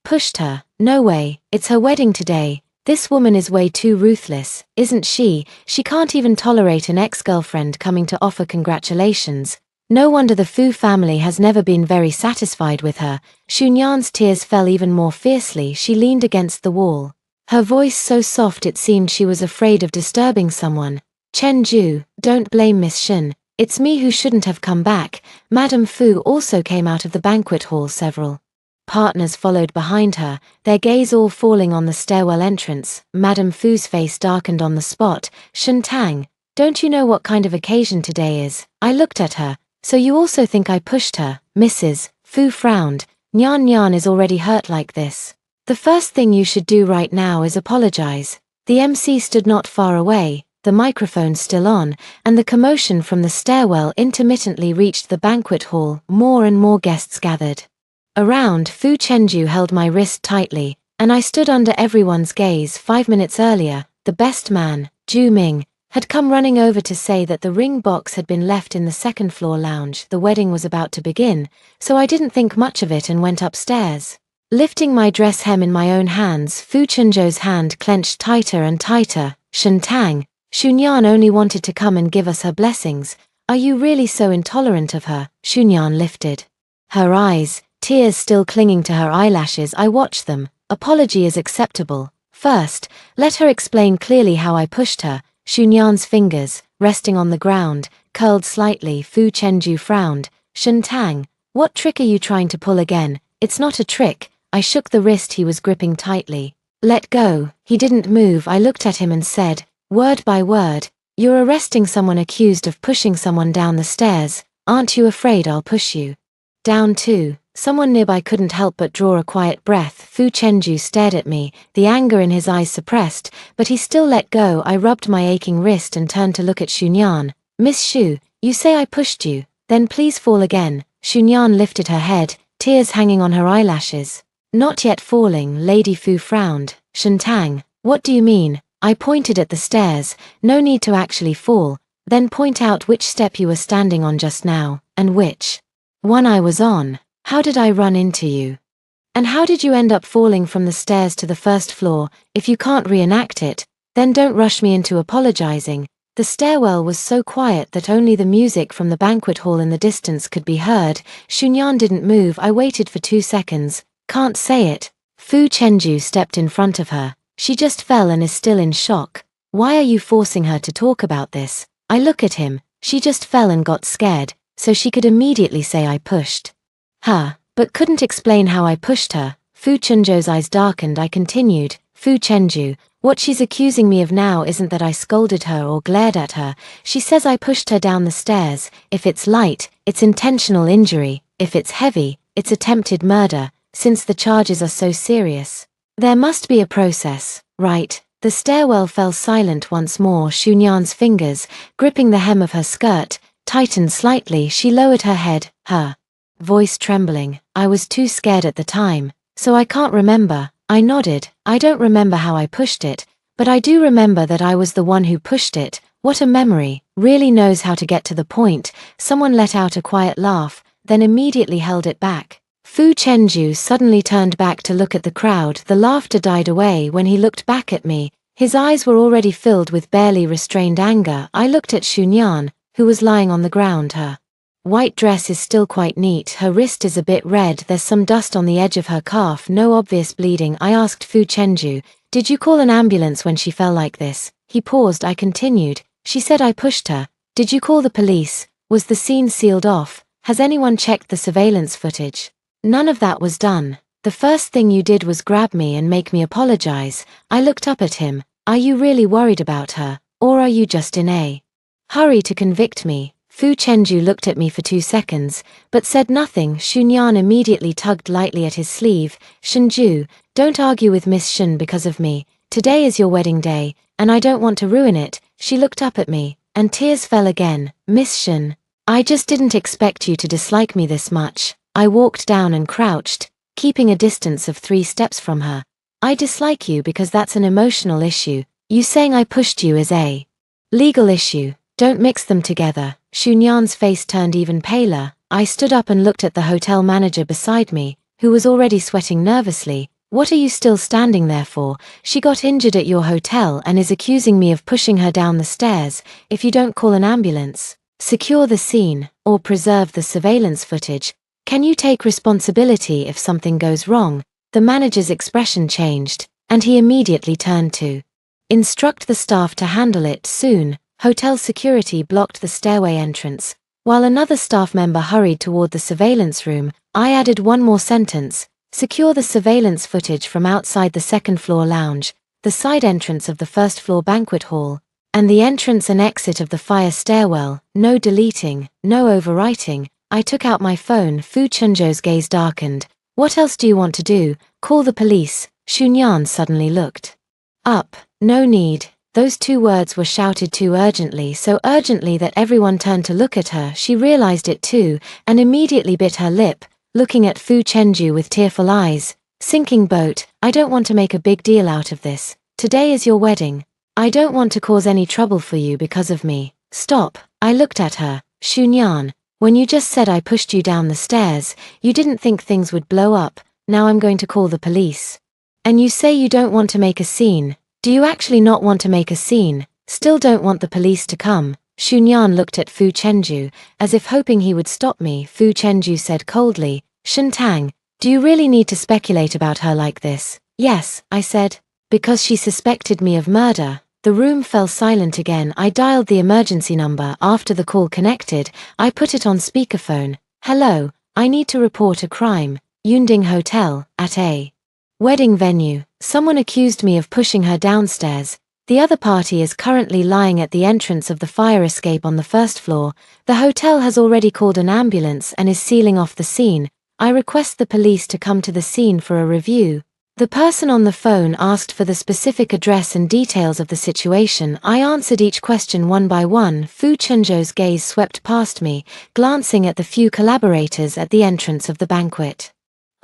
pushed her. No way, it's her wedding today. This woman is way too ruthless, isn't she? She can't even tolerate an ex-girlfriend coming to offer congratulations. No wonder the Fu family has never been very satisfied with her. Xunyan's tears fell even more fiercely. She leaned against the wall, her voice so soft it seemed she was afraid of disturbing someone. Chen Ju, don't blame Miss Shen. It's me who shouldn't have come back. Madame Fu also came out of the banquet hall. Several partners followed behind her, their gaze all falling on the stairwell entrance. Madame Fu's face darkened on the spot. Shen Tang, don't you know what kind of occasion today is? I looked at her. So you also think I pushed her? Mrs. Fu frowned. Nyan Nyan is already hurt like this. The first thing you should do right now is apologize. The MC stood not far away, the microphone still on, and the commotion from the stairwell intermittently reached the banquet hall. More and more guests gathered around. Fu Chenju held my wrist tightly, and I stood under everyone's gaze. 5 minutes earlier, the best man, Ju Ming, had come running over to say that the ring box had been left in the second-floor lounge. The wedding was about to begin, so I didn't think much of it and went upstairs. Lifting my dress hem in my own hands, Fu Chenzhou's hand clenched tighter and tighter. Shen Tang, Xunyan only wanted to come and give us her blessings. Are you really so intolerant of her? Xunyan lifted her eyes, tears still clinging to her eyelashes. I watched them. Apology is acceptable. First, let her explain clearly how I pushed her. Xunyan's fingers, resting on the ground, curled slightly. Fu Chenju frowned. Shen Tang, what trick are you trying to pull again? It's not a trick. I shook the wrist he was gripping tightly. Let go. He didn't move. I looked at him and said, word by word, you're arresting someone accused of pushing someone down the stairs. Aren't you afraid I'll push you down too? Someone nearby couldn't help but draw a quiet breath. Fu Chenju stared at me, the anger in his eyes suppressed, but he still let go. I rubbed my aching wrist and turned to look at Xunyan. Miss Xu, you say I pushed you, then please fall again. Xunyan lifted her head, tears hanging on her eyelashes. Not yet falling. Lady Fu frowned. Shen Tang, what do you mean? I pointed at the stairs. No need to actually fall. Then point out which step you were standing on just now, and which one I was on. How did I run into you? And how did you end up falling from the stairs to the first floor? If you can't reenact it, then don't rush me into apologizing. The stairwell was so quiet that only the music from the banquet hall in the distance could be heard. Xunyan didn't move. I waited for 2 seconds. Can't say it. Fu Chenju stepped in front of her. She just fell and is still in shock. Why are you forcing her to talk about this? I look at him. She just fell and got scared, so she could immediately say I pushed her, but couldn't explain how I pushed her. Fu Chenju's eyes darkened. I continued, Fu Chenju, what she's accusing me of now isn't that I scolded her or glared at her. She says I pushed her down the stairs. If it's light, it's intentional injury. If it's heavy, it's attempted murder, since the charges are so serious. There must be a process, right? The stairwell fell silent once more. Xunyan's fingers, gripping the hem of her skirt, tightened slightly. She lowered her head, her voice trembling. I was too scared at the time, so I can't remember. I nodded. I don't remember how I pushed it, but I do remember that I was the one who pushed it. What a memory. Really knows how to get to the point. Someone let out a quiet laugh, then immediately held it back. Fu Chenju suddenly turned back to look at the crowd. The laughter died away when he looked back at me. His eyes were already filled with barely restrained anger. I looked at Xunyan, who was lying on the ground. Her white dress is still quite neat. Her wrist is a bit red. There's some dust on the edge of her calf. No obvious bleeding. I asked Fu Chenju, did you call an ambulance when she fell like this? He paused. I continued, she said I pushed her. Did you call the police? Was the scene sealed off? Has anyone checked the surveillance footage? None of that was done. The first thing you did was grab me and make me apologize. I looked up at him. Are you really worried about her, or are you just in a hurry to convict me? Fu Chenju looked at me for 2 seconds, but said nothing. Shunyan immediately tugged lightly at his sleeve. Shenju, don't argue with Miss Shen because of me. Today is your wedding day, and I don't want to ruin it. She looked up at me, and tears fell again. Miss Shen, I just didn't expect you to dislike me this much. I walked down and crouched, keeping a distance of 3 steps from her. I dislike you because that's an emotional issue. You saying I pushed you is a legal issue. Don't mix them together. Shunyan's face turned even paler. I stood up and looked at the hotel manager beside me, who was already sweating nervously. What are you still standing there for? She got injured at your hotel and is accusing me of pushing her down the stairs. If you don't call an ambulance, secure the scene, or preserve the surveillance footage, can you take responsibility if something goes wrong? The manager's expression changed, and he immediately turned to instruct the staff to handle it soon. Hotel security blocked the stairway entrance. While another staff member hurried toward the surveillance room, I added one more sentence. Secure the surveillance footage from outside the second-floor lounge, the side entrance of the first-floor banquet hall, and the entrance and exit of the fire stairwell. No deleting, no overwriting. I took out my phone. Fu Chenju's gaze darkened. What else do you want to do? Call the police. Shunyan suddenly looked up. No need. Those 2 words were shouted too urgently, so urgently that everyone turned to look at her. She realized it too, and immediately bit her lip, looking at Fu Chenju with tearful eyes. Sinking boat, I don't want to make a big deal out of this. Today is your wedding. I don't want to cause any trouble for you because of me. Stop. I looked at her. Shunyan, when you just said I pushed you down the stairs, you didn't think things would blow up. Now I'm going to call the police. And you say you don't want to make a scene. Do you actually not want to make a scene? Still don't want the police to come? Shunyan looked at Fu Chenju, as if hoping he would stop me. Fu Chenju said coldly, Shentang, do you really need to speculate about her like this? Yes, I said. Because she suspected me of murder. The room fell silent again. I dialed the emergency number. After the call connected, I put it on speakerphone. Hello, I need to report a crime. Yunding Hotel, at a wedding venue. Someone accused me of pushing her downstairs. The other party is currently lying at the entrance of the fire escape on the first floor. The hotel has already called an ambulance and is sealing off the scene. I request the police to come to the scene for a review. The person on the phone asked for the specific address and details of the situation. I answered each question one by one. Fu Chenju's gaze swept past me, glancing at the few collaborators at the entrance of the banquet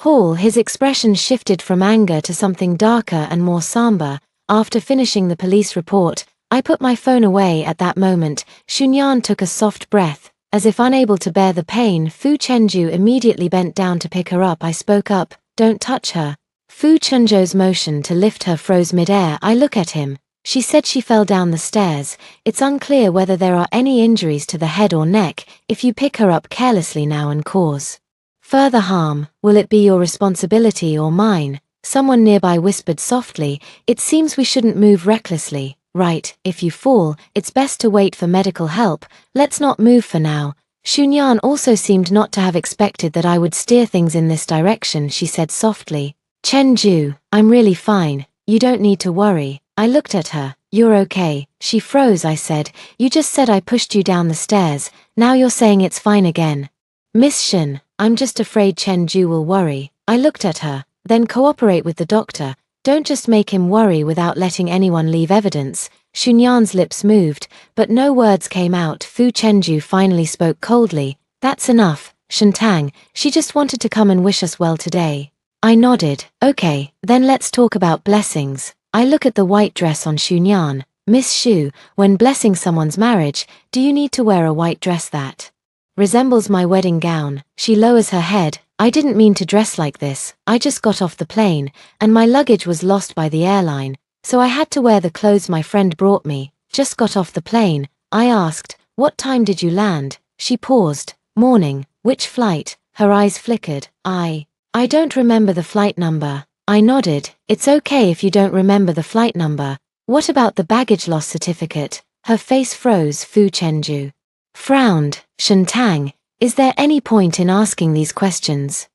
hall. His expression shifted from anger to something darker and more somber. After finishing the police report, I put my phone away. At that moment, Shunyan took a soft breath. As if unable to bear the pain, Fu Chenju immediately bent down to pick her up. I spoke up, don't touch her. Fu Chenju's motion to lift her froze mid-air. I look at him. She said she fell down the stairs. It's unclear whether there are any injuries to the head or neck. If you pick her up carelessly now and cause further harm, will it be your responsibility or mine? Someone nearby whispered softly, it seems we shouldn't move recklessly. Right, if you fall, it's best to wait for medical help. Let's not move for now. Shunyan also seemed not to have expected that I would steer things in this direction. She said softly, Chenju, I'm really fine. You don't need to worry. I looked at her. You're okay. She froze. I said, you just said I pushed you down the stairs. Now you're saying it's fine again. Miss Shin, I'm just afraid Chenju will worry. I looked at her. Then cooperate with the doctor. Don't just make him worry without letting anyone leave evidence. Shunyan's lips moved, but no words came out. Fu Chenju finally spoke coldly. That's enough, Shentang. She just wanted to come and wish us well today. I nodded. Okay, then let's talk about blessings. I look at the white dress on Shunyan. Miss Shu, when blessing someone's marriage, do you need to wear a white dress that resembles my wedding gown? She lowers her head. I didn't mean to dress like this. I just got off the plane, and my luggage was lost by the airline, so I had to wear the clothes my friend brought me. Just got off the plane. I asked, what time did you land? She paused. Morning. Which flight? Her eyes flickered. I don't remember the flight number. I nodded. It's okay if you don't remember the flight number. What about the baggage loss certificate? Her face froze. Fu Chenju frowned. Shentang, is there any point in asking these questions?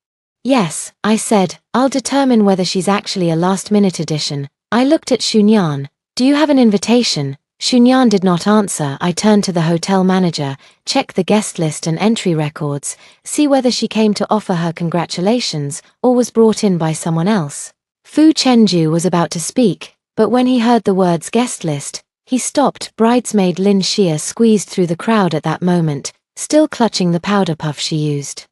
Yes, I said, I'll determine whether she's actually a last-minute addition. I looked at Shunyan. Do you have an invitation? Shunyan did not answer. I turned to the hotel manager, check the guest list and entry records, see whether she came to offer her congratulations or was brought in by someone else. Fu Chenju was about to speak, but when he heard the words guest list, he stopped. Bridesmaid Lin Xia squeezed through the crowd at that moment, still clutching the powder puff she used.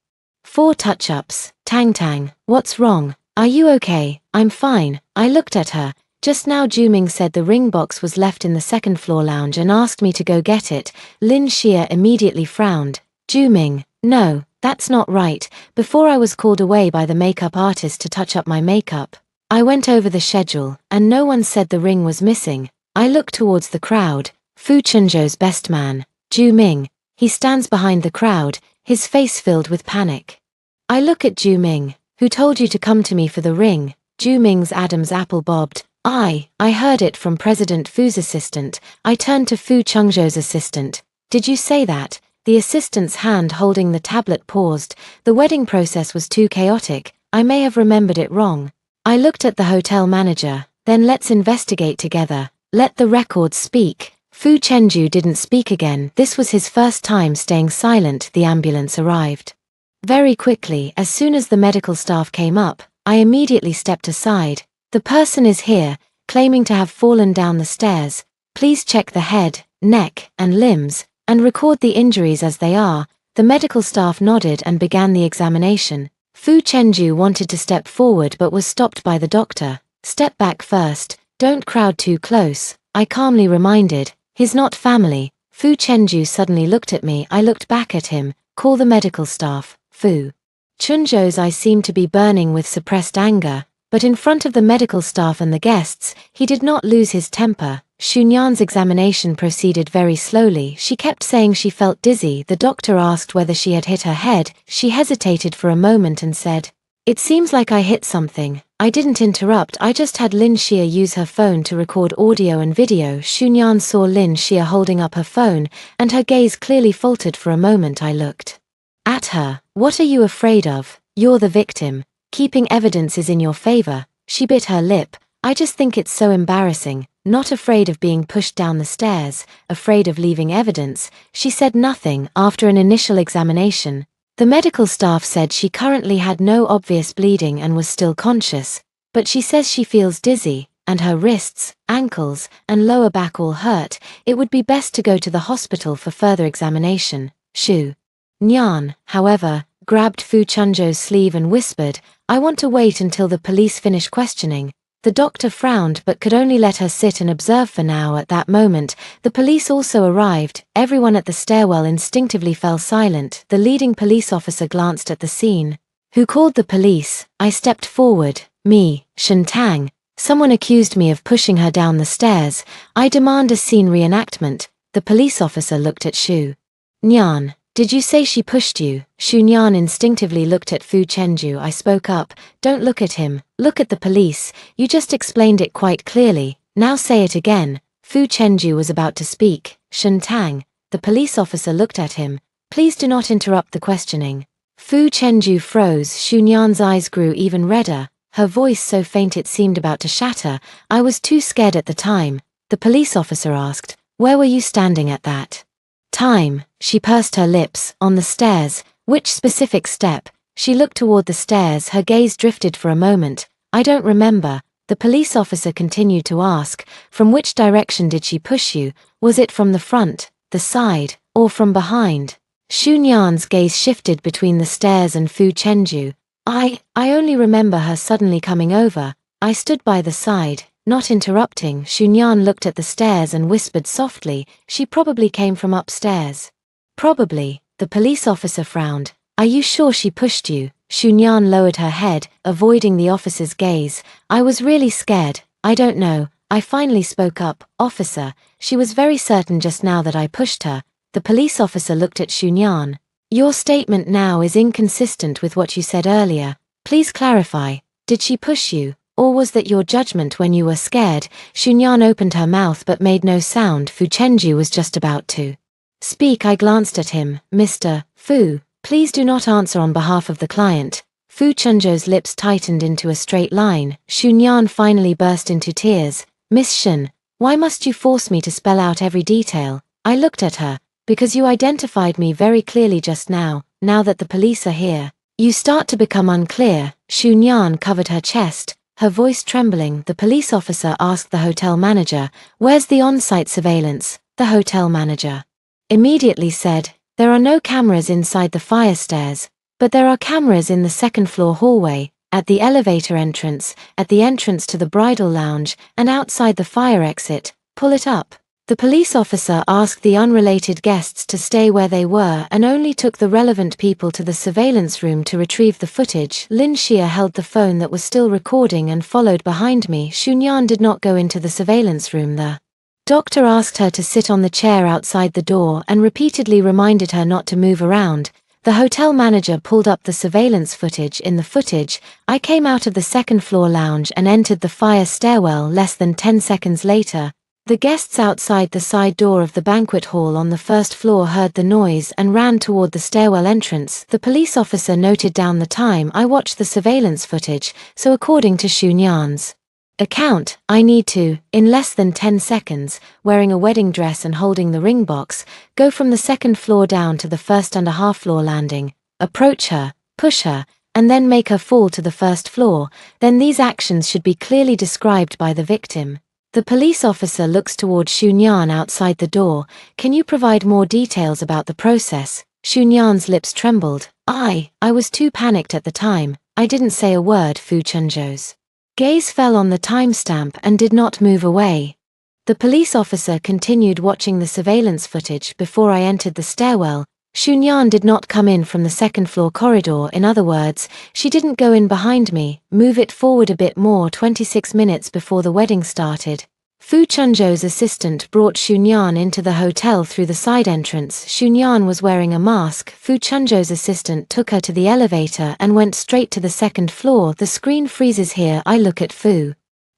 4 touch-ups. Tang Tang, what's wrong? Are you okay? I'm fine. I looked at her. Just now Juming said the ring box was left in the second floor lounge and asked me to go get it. Lin Xia immediately frowned. Juming, no, that's not right. Before I was called away by the makeup artist to touch up my makeup, I went over the schedule, and no one said the ring was missing. I looked towards the crowd. Fu Chunzhou's best man, Ju Ming. He stands behind the crowd, his face filled with panic. I look at Ju Ming. Who told you to come to me for the ring? Ju Ming's Adam's apple bobbed. I heard it from President Fu's assistant. I turned to Fu Chungzhou's assistant. Did you say that? The assistant's hand holding the tablet paused. The wedding process was too chaotic. I may have remembered it wrong. I looked at the hotel manager. Then let's investigate together. Let the records speak. Fu Chenju didn't speak again. This was his first time staying silent. The ambulance arrived. Very quickly, as soon as the medical staff came up, I immediately stepped aside. The person is here, claiming to have fallen down the stairs. Please check the head, neck, and limbs, and record the injuries as they are. The medical staff nodded and began the examination. Fu Chenju wanted to step forward but was stopped by the doctor. Step back first, don't crowd too close, I calmly reminded. He's not family. Fu Chenju suddenly looked at me. I looked back at him. Call the medical staff. Fu Chunzhou's eyes seemed to be burning with suppressed anger, but in front of the medical staff and the guests, he did not lose his temper. Shunyan's examination proceeded very slowly. She kept saying she felt dizzy. The doctor asked whether she had hit her head. She hesitated for a moment and said, "It seems like I hit something." I didn't interrupt. I just had Lin Xia use her phone to record audio and video. Shunyan saw Lin Xia holding up her phone, and her gaze clearly faltered for a moment. I looked at her. What are you afraid of? You're the victim. Keeping evidence is in your favor. She bit her lip. I just think it's so embarrassing. Not afraid of being pushed down the stairs, afraid of leaving evidence. She said nothing. After an initial examination, the medical staff said she currently had no obvious bleeding and was still conscious, but she says she feels dizzy, and her wrists, ankles, and lower back all hurt. It would be best to go to the hospital for further examination. Shu Nyan, however, grabbed Fu Chunzhou's sleeve and whispered, "I want to wait until the police finish questioning." The doctor frowned but could only let her sit and observe for now. At that moment, the police also arrived. Everyone at the stairwell instinctively fell silent. The leading police officer glanced at the scene. "Who called the police?" I stepped forward. "Me, Shen Tang. Someone accused me of pushing her down the stairs. I demand a scene reenactment." The police officer looked at Shu Nyan. "Did you say she pushed you?" Shu Nyan instinctively looked at Fu Chenju. I spoke up. "Don't look at him. Look at the police. You just explained it quite clearly. Now say it again." Fu Chenju was about to speak. "Shen Tang." The police officer looked at him. "Please do not interrupt the questioning." Fu Chenju froze. Shu Nyan's eyes grew even redder. Her voice so faint it seemed about to shatter. I was too scared at the time. The police officer asked, "Where were you standing at that time?" She pursed her lips. "On the stairs." "Which specific step?" She looked toward the stairs. Her gaze drifted for a moment. "I don't remember." The police officer continued to ask, "From which direction did she push you? Was it from the front, the side, or from behind?" Shu Nyan's gaze shifted between the stairs and Fu Chenju. I only remember her suddenly coming over. I stood by the side, not interrupting." Shu Nyan looked at the stairs and whispered softly, "She probably came from upstairs." "Probably." The police officer frowned. "Are you sure she pushed you?" Shu Nyan lowered her head, avoiding the officer's gaze. "I was really scared. I don't know." I finally spoke up. "Officer, she was very certain just now that I pushed her." The police officer looked at Shu Nyan. "Your statement now is inconsistent with what you said earlier. Please clarify. Did she push you, or was that your judgment when you were scared?" Shu Nyan opened her mouth but made no sound. Fu Chenju was just about to speak. I glanced at him. "Mr. Fu, please do not answer on behalf of the client." Fu Chunzhou's lips tightened into a straight line. Shu Nyan finally burst into tears. "Miss Shen, Why must you force me to spell out every detail? I looked at her. Because you identified me very clearly just now that the police are here. You start to become unclear. Shunyan covered her chest, her voice trembling. The police officer asked the hotel manager, "Where's the on-site surveillance?" The hotel manager immediately said, "There are no cameras inside the fire stairs, but there are cameras in the second-floor hallway, at the elevator entrance, at the entrance to the bridal lounge, and outside the fire exit. Pull it up." The police officer asked the unrelated guests to stay where they were and only took the relevant people to the surveillance room to retrieve the footage. Lin Xia held the phone that was still recording and followed behind me. Shunyan did not go into the surveillance room. The doctor asked her to sit on the chair outside the door and repeatedly reminded her not to move around. The hotel manager pulled up the surveillance footage. In the footage, I came out of the second-floor lounge and entered the fire stairwell less than 10 seconds later. The guests outside the side door of the banquet hall on the first floor heard the noise and ran toward the stairwell entrance. The police officer noted down the time I watched the surveillance footage, so according to Shunyan's account, I need to, in less than 10 seconds, wearing a wedding dress and holding the ring box, go from the second floor down to the first and a half floor landing, approach her, push her, and then make her fall to the first floor. Then these actions should be clearly described by the victim. The police officer looks toward Shunyan outside the door. "Can you provide more details about the process?" Shunyan's lips trembled. I was too panicked at the time. I didn't say a word." Fu Chunzhou's gaze fell on the timestamp and did not move away. The police officer continued watching the surveillance footage. "Before I entered the stairwell, Shunyan did not come in from the second-floor corridor. In other words, she didn't go in behind me." "Move it forward a bit more." 26 minutes before the wedding started, Fu Chunzhou's assistant brought Shunyan into the hotel through the side entrance. Shunyan was wearing a mask. Fu Chunzhou's assistant took her to the elevator and went straight to the second floor. The screen freezes here. I look at Fu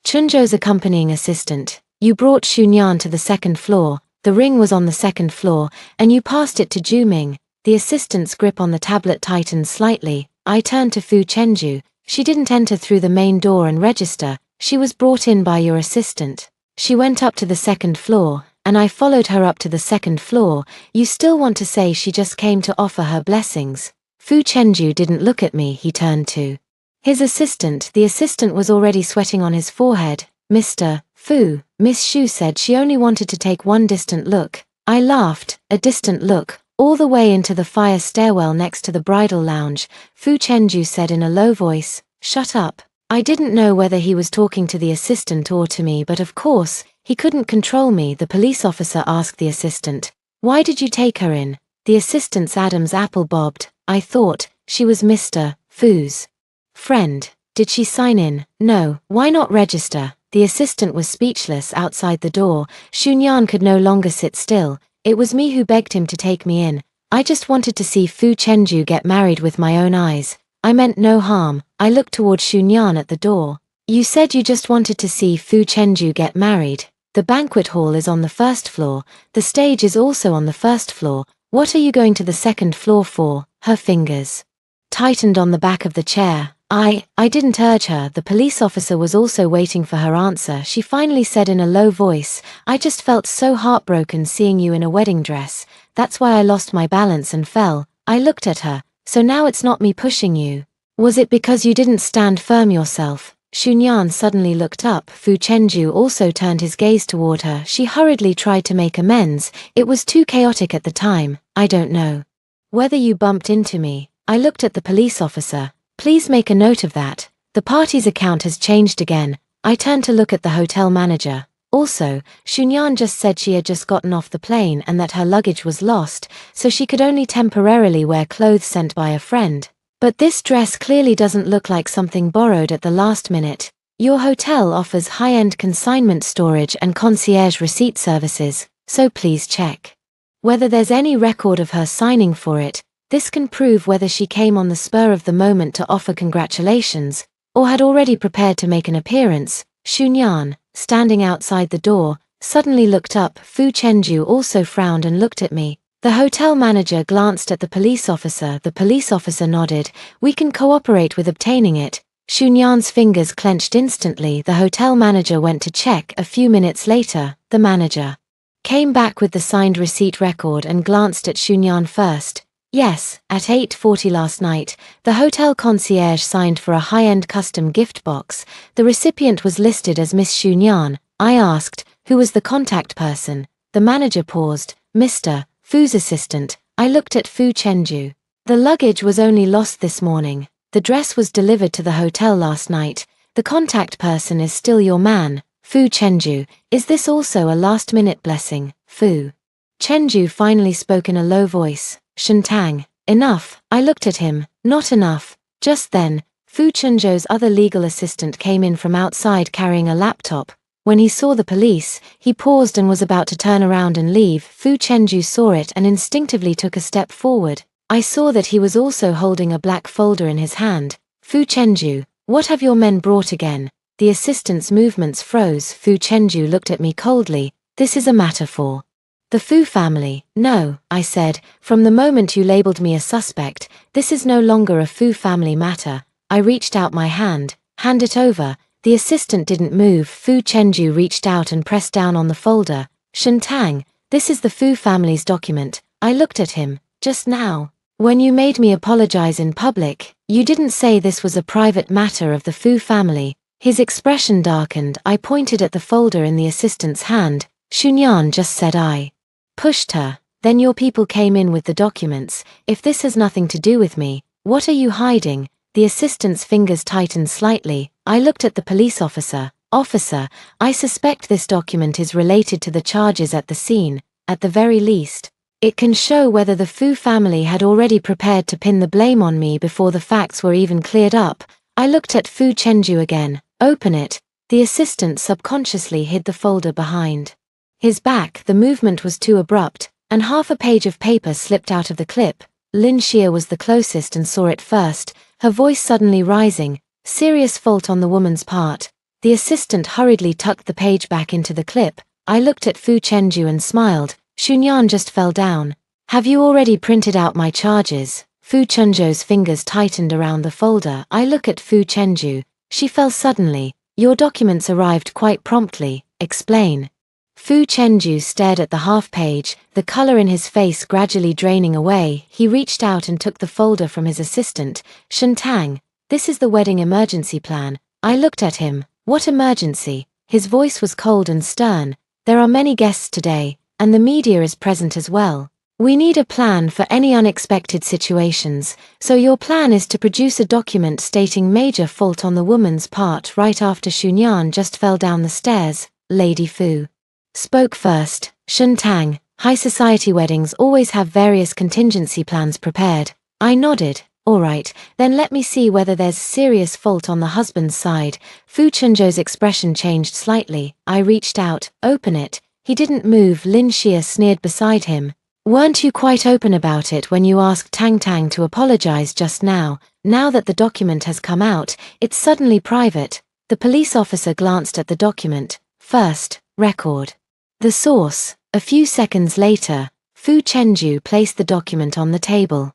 Chunzhou's accompanying assistant. "You brought Shunyan to the second floor. The ring was on the second floor, and you passed it to Juming." The assistant's grip on the tablet tightened slightly. I turned to Fu Chenzhu. "She didn't enter through the main door and register. She was brought in by your assistant. She went up to the second floor, and I followed her up to the second floor. You still want to say she just came to offer her blessings?" Fu Chenzhu didn't look at me. He turned to his assistant. The assistant was already sweating on his forehead. "Mr. Fu, Miss Xu said she only wanted to take one distant look." I laughed. "A distant look? All the way into the fire stairwell next to the bridal lounge?" Fu Chenzhu said in a low voice. "Shut up." I didn't know whether he was talking to the assistant or to me, but of course, he couldn't control me. The police officer asked the assistant, "Why did you take her in?" The assistant's Adam's apple bobbed. "I thought she was Mr. Fu's friend." "Did she sign in?" "No." "Why not register?" The assistant was speechless outside the door. Shunyan could no longer sit still. "It was me who begged him to take me in. I just wanted to see Fu Chenzhu get married with my own eyes. I meant no harm." I looked toward Shunyan at the door. "You said you just wanted to see Fu Chenzhu get married. The banquet hall is on the first floor. The stage is also on the first floor. What are you going to the second floor for?" Her fingers tightened on the back of the chair. I didn't urge her." The police officer was also waiting for her answer. She finally said in a low voice, "I just felt so heartbroken seeing you in a wedding dress. That's why I lost my balance and fell." I looked at her. "So now it's not me pushing you. Was it because you didn't stand firm yourself?" Shunyan suddenly looked up. Fu Chenzhu also turned his gaze toward her. She hurriedly tried to make amends. "It was too chaotic at the time. I don't know whether you bumped into me." I looked at the police officer. "Please make a note of that. The party's account has changed again." I turned to look at the hotel manager. Also, Shunyan just said she had just gotten off the plane and that her luggage was lost, so she could only temporarily wear clothes sent by a friend. "But this dress clearly doesn't look like something borrowed at the last minute. Your hotel offers high-end consignment storage and concierge receipt services, so please check whether there's any record of her signing for it. This can prove whether she came on the spur of the moment to offer congratulations, or had already prepared to make an appearance." Shunyan, standing outside the door, suddenly looked up. Fu Chenzhu also frowned and looked at me. The hotel manager glanced at the police officer. The police officer nodded. "We can cooperate with obtaining it." Shunyan's fingers clenched instantly. The hotel manager went to check. A few minutes later, the manager came back with the signed receipt record and glanced at Shunyan first. Yes, at 8:40 last night, the hotel concierge signed for a high-end custom gift box. The recipient was listed as Miss Shunyan. I asked, who was the contact person? The manager paused. Mr. Fu's assistant. I looked at Fu Chenju. The luggage was only lost this morning. The dress was delivered to the hotel last night. The contact person is still your man, Fu Chenju. Is this also a last-minute blessing, Fu? Chenju finally spoke in a low voice. Shentang. Enough. I looked at him. Not enough. Just then, Fu Chenju's other legal assistant came in from outside carrying a laptop. When he saw the police, he paused and was about to turn around and leave. Fu Chenju saw it and instinctively took a step forward. I saw that he was also holding a black folder in his hand. Fu Chenju, what have your men brought again? The assistant's movements froze. Fu Chenju looked at me coldly. This is a matter for the Fu family. No, I said, from the moment you labeled me a suspect, this is no longer a Fu family matter. I reached out my hand. Hand it over. The assistant didn't move. Fu Chenju reached out and pressed down on the folder. Shentang, this is the Fu family's document. I looked at him. Just now, when you made me apologize in public, you didn't say this was a private matter of the Fu family. His expression darkened. I pointed at the folder in the assistant's hand. Shunyan just said I pushed her. Then your people came in with the documents. If this has nothing to do with me, what are you hiding? The assistant's fingers tightened slightly. I looked at the police officer. Officer, I suspect this document is related to the charges at the scene. At the very least, it can show whether the Fu family had already prepared to pin the blame on me before the facts were even cleared up. I looked at Fu Chenju again. Open it. The assistant subconsciously hid the folder behind his back. The movement was too abrupt, and half a page of paper slipped out of the clip. Lin Xia was the closest and saw it first, her voice suddenly rising. Serious fault on the woman's part. The assistant hurriedly tucked the page back into the clip. I looked at Fu Chenju and smiled. Shunyan just fell down. Have you already printed out my charges? Fu Chenju's fingers tightened around the folder. I look at Fu Chenju. She fell suddenly. Your documents arrived quite promptly. Explain. Fu Chenju stared at the half page, the color in his face gradually draining away. He reached out and took the folder from his assistant. Shentang, this is the wedding emergency plan. I looked at him. What emergency? His voice was cold and stern. There are many guests today, and the media is present as well. We need a plan for any unexpected situations, so your plan is to produce a document stating major fault on the woman's part right after Shunyan just fell down the stairs. Lady Fu spoke first. Shentang, high society weddings always have various contingency plans prepared. I nodded. All right, then let me see whether there's serious fault on the husband's side. Fu Chenju's expression changed slightly. I reached out. Open it. He didn't move. Lin Xia sneered beside him. Weren't you quite open about it when you asked Tang Tang to apologize just now? Now that the document has come out, it's suddenly private. The police officer glanced at the document. First, record. The source. A few seconds later, Fu Chenju placed the document on the table.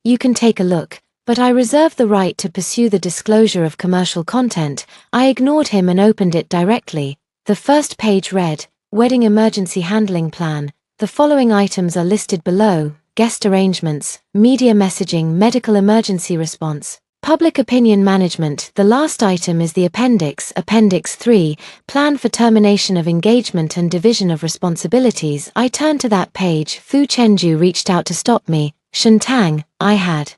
You can take a look, but I reserve the right to pursue the disclosure of commercial content. I ignored him and opened it directly. The first page read, Wedding Emergency Handling Plan. The following items are listed below: guest arrangements, media messaging, medical emergency response, public opinion management. The last item is the appendix, Appendix 3, Plan for Termination of Engagement and Division of Responsibilities. I turned to that page. Fu Chenju reached out to stop me. Shentang, I had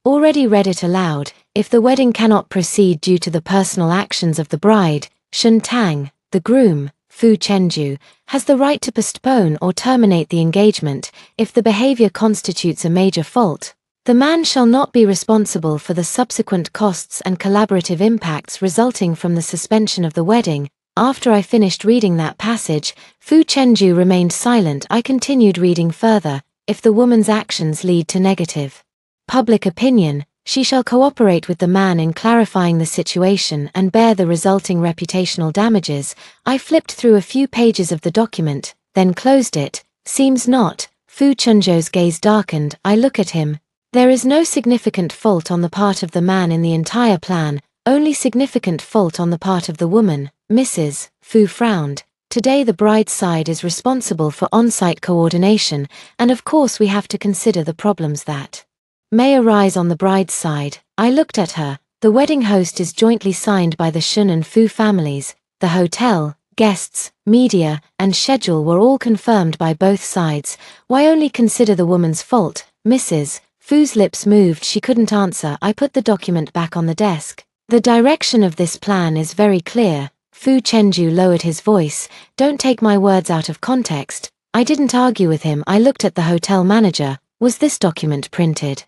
already read it aloud. If the wedding cannot proceed due to the personal actions of the bride, Shentang, the groom, Fu Chenju, has the right to postpone or terminate the engagement if the behavior constitutes a major fault. The man shall not be responsible for the subsequent costs and collaborative impacts resulting from the suspension of the wedding. After I finished reading that passage, Fu Chenju remained silent. I continued reading further. If the woman's actions lead to negative public opinion, she shall cooperate with the man in clarifying the situation and bear the resulting reputational damages. I flipped through a few pages of the document, then closed it. Seems not. Fu Chenju's gaze darkened. I look at him. There is no significant fault on the part of the man in the entire plan. Only significant fault on the part of the woman, Mrs. Fu frowned. Today the bride's side is responsible for on-site coordination, and of course we have to consider the problems that may arise on the bride's side. I looked at her. The wedding host is jointly signed by the Shun and Fu families. The hotel, guests, media, and schedule were all confirmed by both sides. Why only consider the woman's fault? Mrs. Fu's lips moved. She couldn't answer. I put the document back on the desk. The direction of this plan is very clear. Fu Chenju lowered his voice. Don't take my words out of context. I didn't argue with him. I looked at the hotel manager. Was this document printed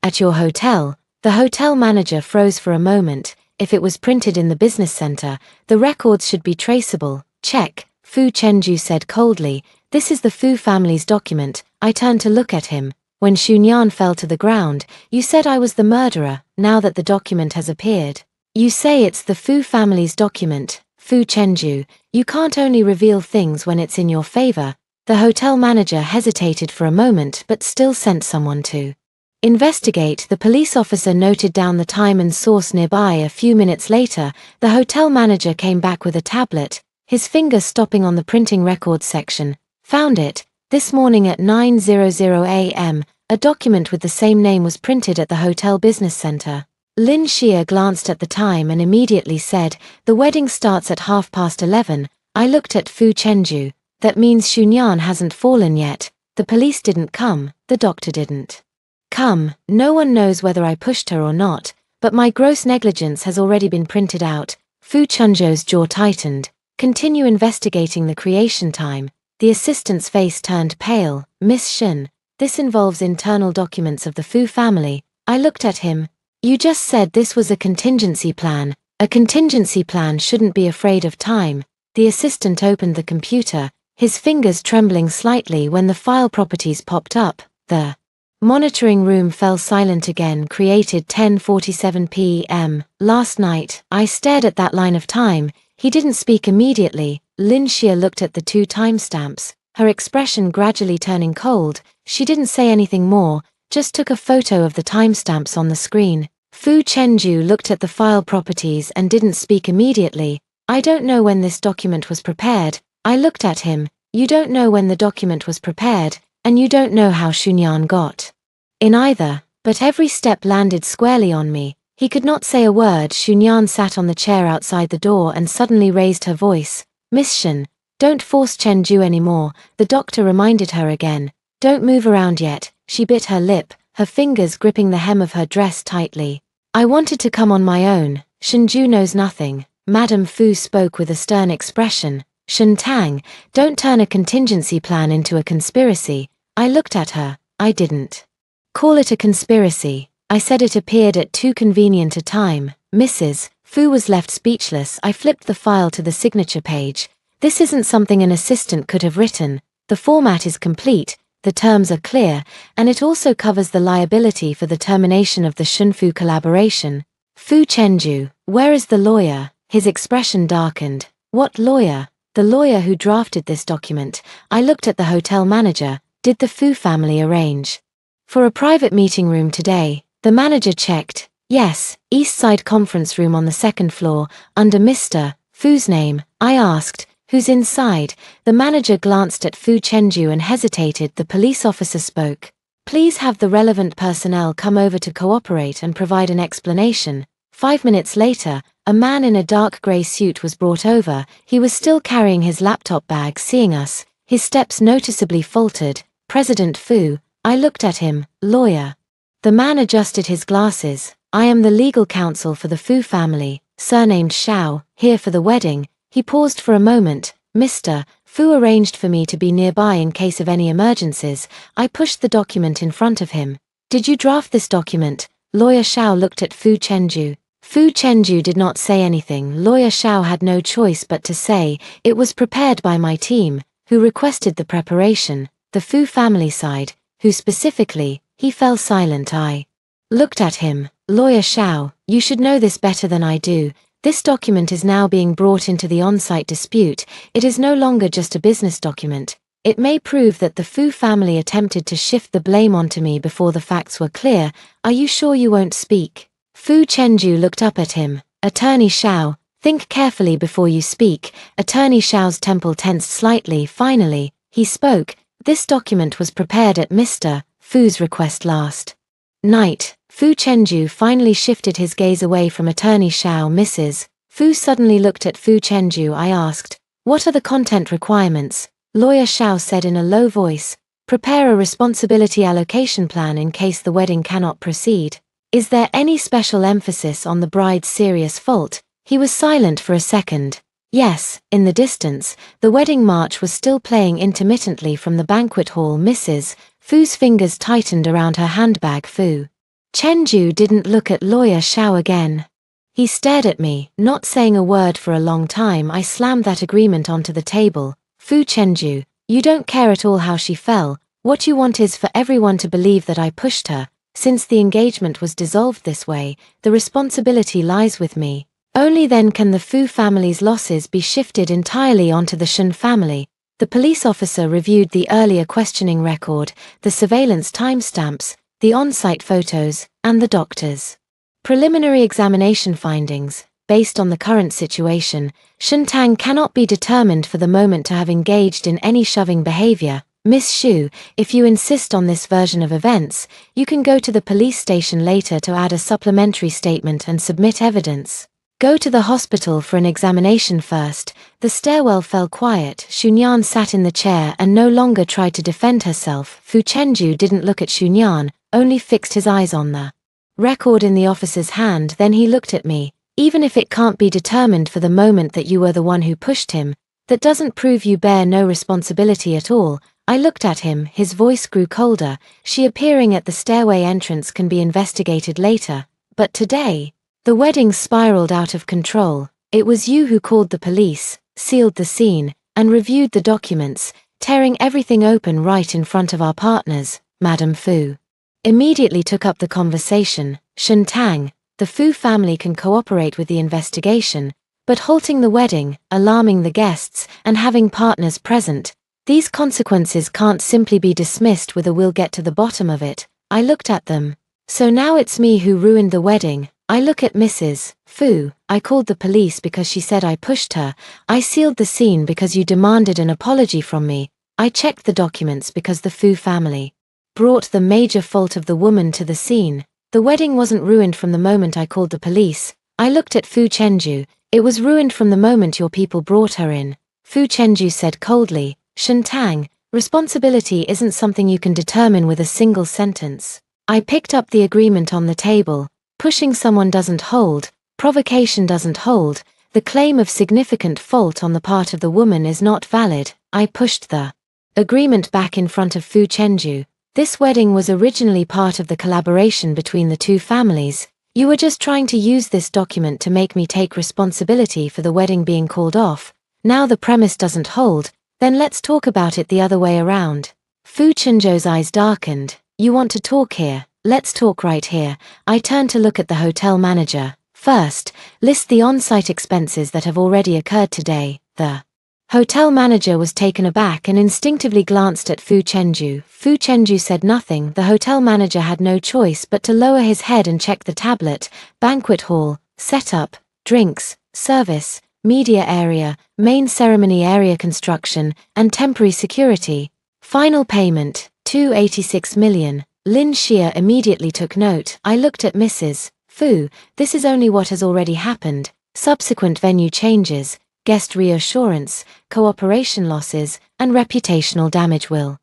at your hotel? The hotel manager froze for a moment. If it was printed in the business center, the records should be traceable. Check, Fu Chenju said coldly. This is the Fu family's document. I turned to look at him. When Xunyan fell to the ground, you said I was the murderer. Now that the document has appeared, you say it's the Fu family's document. Fu Chenju, you can't only reveal things when it's in your favor. The hotel manager hesitated for a moment but still sent someone to investigate. The police officer noted down the time and source nearby. A few minutes later, the hotel manager came back with a tablet, his finger stopping on the printing records section. Found it. This morning at 9:00 a.m., a document with the same name was printed at the hotel business center. Lin Xia glanced at the time and immediately said, the wedding starts at 11:30. I looked at Fu Chenju. That means Xunyan hasn't fallen yet. The police didn't come, the doctor didn't come. No one knows whether I pushed her or not, but my gross negligence has already been printed out. Fu Chenju's jaw tightened. Continue investigating the creation time. The assistant's face turned pale. Miss Shin, this involves internal documents of the Fu family. I looked at him. You just said this was a contingency plan. A contingency plan shouldn't be afraid of time. The assistant opened the computer, his fingers trembling slightly when the file properties popped up. The monitoring room fell silent again. Created 10:47 p.m. last night. I stared at that line of time. He didn't speak immediately. Lin Xia looked at the two timestamps, her expression gradually turning cold. She didn't say anything more, just took a photo of the timestamps on the screen. Fu Chenju looked at the file properties and didn't speak immediately. I don't know when this document was prepared. I looked at him. You don't know when the document was prepared, and you don't know how Xunyan got in either. But every step landed squarely on me. He could not say a word. Xunyan sat on the chair outside the door and suddenly raised her voice. Miss Shin, don't force Chenju anymore. The doctor reminded her again. Don't move around yet. She bit her lip, her fingers gripping the hem of her dress tightly. I wanted to come on my own. Shenju knows nothing. Madame Fu spoke with a stern expression. Shen Tang, don't turn a contingency plan into a conspiracy. I looked at her. I didn't call it a conspiracy. I said it appeared at too convenient a time. Mrs. Fu was left speechless. I flipped the file to the signature page. This isn't something an assistant could have written. The format is complete. The terms are clear, and it also covers the liability for the termination of the Shunfu collaboration. Fu Chenju, where is the lawyer? His expression darkened. What lawyer? The lawyer who drafted this document. I looked at the hotel manager. Did the Fu family arrange for a private meeting room today? The manager checked. Yes, East Side conference room on the second floor, under Mr. Fu's name. I asked, who's inside? The manager glanced at Fu Chenju and hesitated. The police officer spoke. Please have the relevant personnel come over to cooperate and provide an explanation. 5 minutes later, a man in a dark grey suit was brought over. He was still carrying his laptop bag. Seeing us, his steps noticeably faltered. President Fu. I looked at him. Lawyer. The man adjusted his glasses. I am the legal counsel for the Fu family, surnamed Shao, here for the wedding. He paused for a moment. Mr. Fu arranged for me to be nearby in case of any emergencies. I pushed the document in front of him. Did you draft this document? Lawyer Shao looked at Fu Chenju. Fu Chenju did not say anything. Lawyer Shao had no choice but to say, it was prepared by my team, who requested the preparation, the Fu family side, who specifically. He fell silent. I looked at him. Lawyer Shao, you should know this better than I do. This document is now being brought into the on-site dispute. It is no longer just a business document. It may prove that the Fu family attempted to shift the blame onto me before the facts were clear. Are you sure you won't speak? Fu Chenju looked up at him. Attorney Xiao, think carefully before you speak. Attorney Xiao's temple tensed slightly. Finally, he spoke. This document was prepared at Mr. Fu's request last night. Fu Chenju finally shifted his gaze away from Attorney Xiao. Mrs. Fu suddenly looked at Fu Chenju. I asked, "What are the content requirements?" Lawyer Xiao said in a low voice, "Prepare a responsibility allocation plan in case the wedding cannot proceed. Is there any special emphasis on the bride's serious fault?" He was silent for a second. Yes, in the distance, the wedding march was still playing intermittently from the banquet hall. Mrs. Fu's fingers tightened around her handbag. Fu Chenju didn't look at Lawyer Xiao again. He stared at me, not saying a word for a long time. I slammed that agreement onto the table. "Fu Chenju, you don't care at all how she fell. What you want is for everyone to believe that I pushed her. Since the engagement was dissolved this way, the responsibility lies with me. Only then can the Fu family's losses be shifted entirely onto the Shen family." The police officer reviewed the earlier questioning record, the surveillance timestamps, the on-site photos, and the doctor's preliminary examination findings. Based on the current situation, Shen Tang cannot be determined for the moment to have engaged in any shoving behavior. Miss Xu, if you insist on this version of events, you can go to the police station later to add a supplementary statement and submit evidence. Go to the hospital for an examination first. The stairwell fell quiet. Xunyan sat in the chair and no longer tried to defend herself. Fu Chenju didn't look at Xunyan, only fixed his eyes on the record in the officer's hand. Then he looked at me. "Even if it can't be determined for the moment that you were the one who pushed him, that doesn't prove you bear no responsibility at all." I looked at him. His voice grew colder. "She appearing at the stairway entrance can be investigated later. But today, the wedding spiraled out of control. It was you who called the police, sealed the scene, and reviewed the documents, tearing everything open right in front of our partners." Madame Fu immediately took up the conversation. "Shen Tang, the Fu family can cooperate with the investigation, but halting the wedding, alarming the guests, and having partners present, these consequences can't simply be dismissed with a 'we'll get to the bottom of it.'" I looked at them. "So now it's me who ruined the wedding." I look at Mrs. Fu. "I called the police because she said I pushed her. I sealed the scene because you demanded an apology from me. I checked the documents because the Fu family brought the major fault of the woman to the scene. The wedding wasn't ruined from the moment I called the police." I looked at Fu Chenju. "It was ruined from the moment your people brought her in." Fu Chenju said coldly, "Shen Tang, responsibility isn't something you can determine with a single sentence." I picked up the agreement on the table. Pushing someone doesn't hold, provocation doesn't hold, the claim of significant fault on the part of the woman is not valid. I pushed the agreement back in front of Fu Chenju. "This wedding was originally part of the collaboration between the two families. You were just trying to use this document to make me take responsibility for the wedding being called off. Now the premise doesn't hold, then let's talk about it the other way around." Fu Chenju's eyes darkened. "You want to talk here? Let's talk right here." I turned to look at the hotel manager. "First, list the on-site expenses that have already occurred today." The hotel manager was taken aback and instinctively glanced at Fu Chenju. Fu Chenju said nothing. The hotel manager had no choice but to lower his head and check the tablet. Banquet hall, setup, drinks, service, media area, main ceremony area construction, and temporary security. Final payment, 286 million. Lin Xia immediately took note. I looked at Mrs. Fu. "This is only what has already happened. Subsequent venue changes, guest reassurance, cooperation losses, and reputational damage will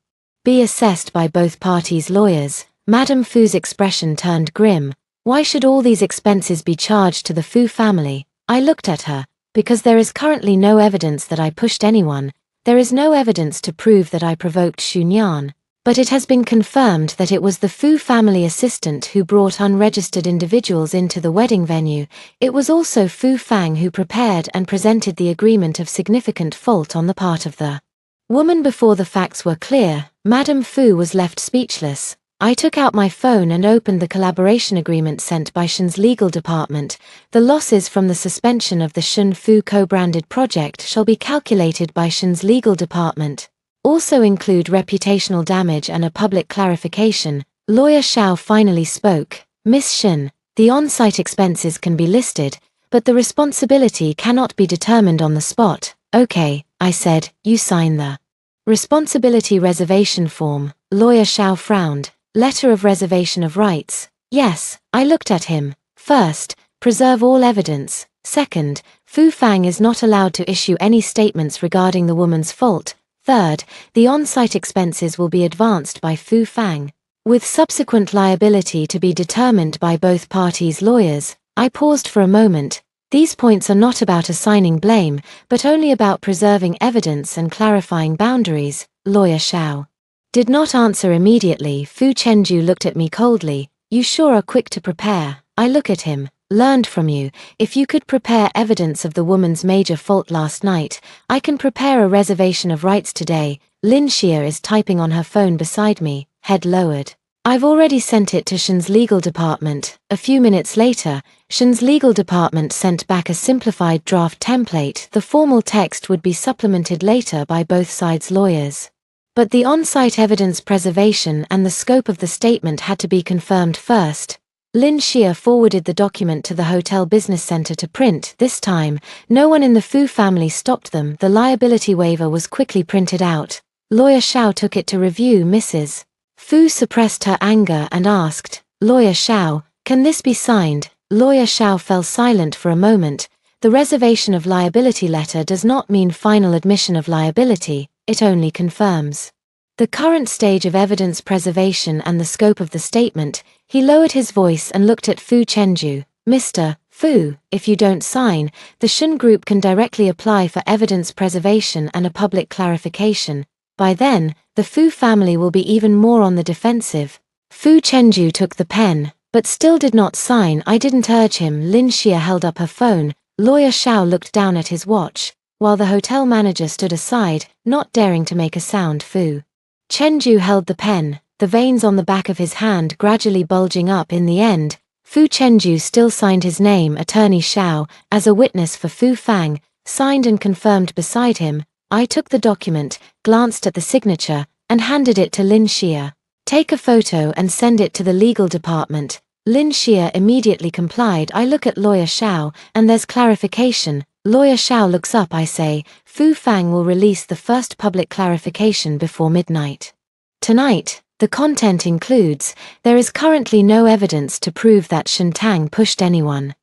be assessed by both parties' lawyers." Madame Fu's expression turned grim. "Why should all these expenses be charged to the Fu family?" I looked at her. "Because there is currently no evidence that I pushed anyone. There is no evidence to prove that I provoked Xunyan. But it has been confirmed that it was the Fu family assistant who brought unregistered individuals into the wedding venue. It was also Fu Fang who prepared and presented the agreement of significant fault on the part of the woman." Before the facts were clear, Madame Fu was left speechless. I took out my phone and opened the collaboration agreement sent by Shen's legal department. "The losses from the suspension of the Shen Fu co-branded project shall be calculated by Shen's legal department. Also include reputational damage and a public clarification." Lawyer Xiao finally spoke. "Miss Shen, the on-site expenses can be listed, but the responsibility cannot be determined on the spot. Okay, I said, you sign the responsibility reservation form. Lawyer Xiao frowned. Letter of reservation of rights. Yes, I looked at him. First, preserve all evidence. Second, Fu Fang is not allowed to issue any statements regarding the woman's fault. Third, the on-site expenses will be advanced by Fu Fang, with subsequent liability to be determined by both parties' lawyers. I paused for a moment. These points are not about assigning blame, but only about preserving evidence and clarifying boundaries. Lawyer Xiao did not answer immediately. Fu Chenju looked at me coldly. You sure are quick to prepare. I look at him. Learned from you. If you could prepare evidence of the woman's major fault last night, I can prepare a reservation of rights today. Lin Xia is typing on her phone beside me, head lowered. I've already sent it to Shen's legal department. A few minutes later, Shen's legal department sent back a simplified draft template. The formal text would be supplemented later by both sides' lawyers. But the on-site evidence preservation and the scope of the statement had to be confirmed first. Lin Xia forwarded the document to the hotel business center to print. This time, no one in the Fu family stopped them. The liability waiver was quickly printed out. Lawyer Xiao took it to review. Mrs. Fu suppressed her anger and asked, Lawyer Xiao, can this be signed? Lawyer Xiao fell silent for a moment. The reservation of liability letter does not mean final admission of liability, it only confirms the current stage of evidence preservation and the scope of the statement. He lowered his voice and looked at Fu Chenju. Mr. Fu, if you don't sign, the Shen Group can directly apply for evidence preservation and a public clarification. By then, the Fu family will be even more on the defensive. Fu Chenju took the pen, but still did not sign. I didn't urge him. Lin Xia held up her phone. Lawyer Xiao looked down at his watch, while the hotel manager stood aside, not daring to make a sound. Fu Chenju held the pen, the veins on the back of his hand gradually bulging up. In the end, Fu Chenju still signed his name, Attorney Xiao, as a witness for Fu Fang, signed and confirmed beside him. I took the document, glanced at the signature, and handed it to Lin Xia. Take a photo and send it to the legal department. Lin Xia immediately complied. I look at Lawyer Xiao, and there's clarification. Lawyer Xiao looks up. I say, Fu Fang will release the first public clarification before midnight tonight. The content includes, there is currently no evidence to prove that Shen Tang pushed anyone.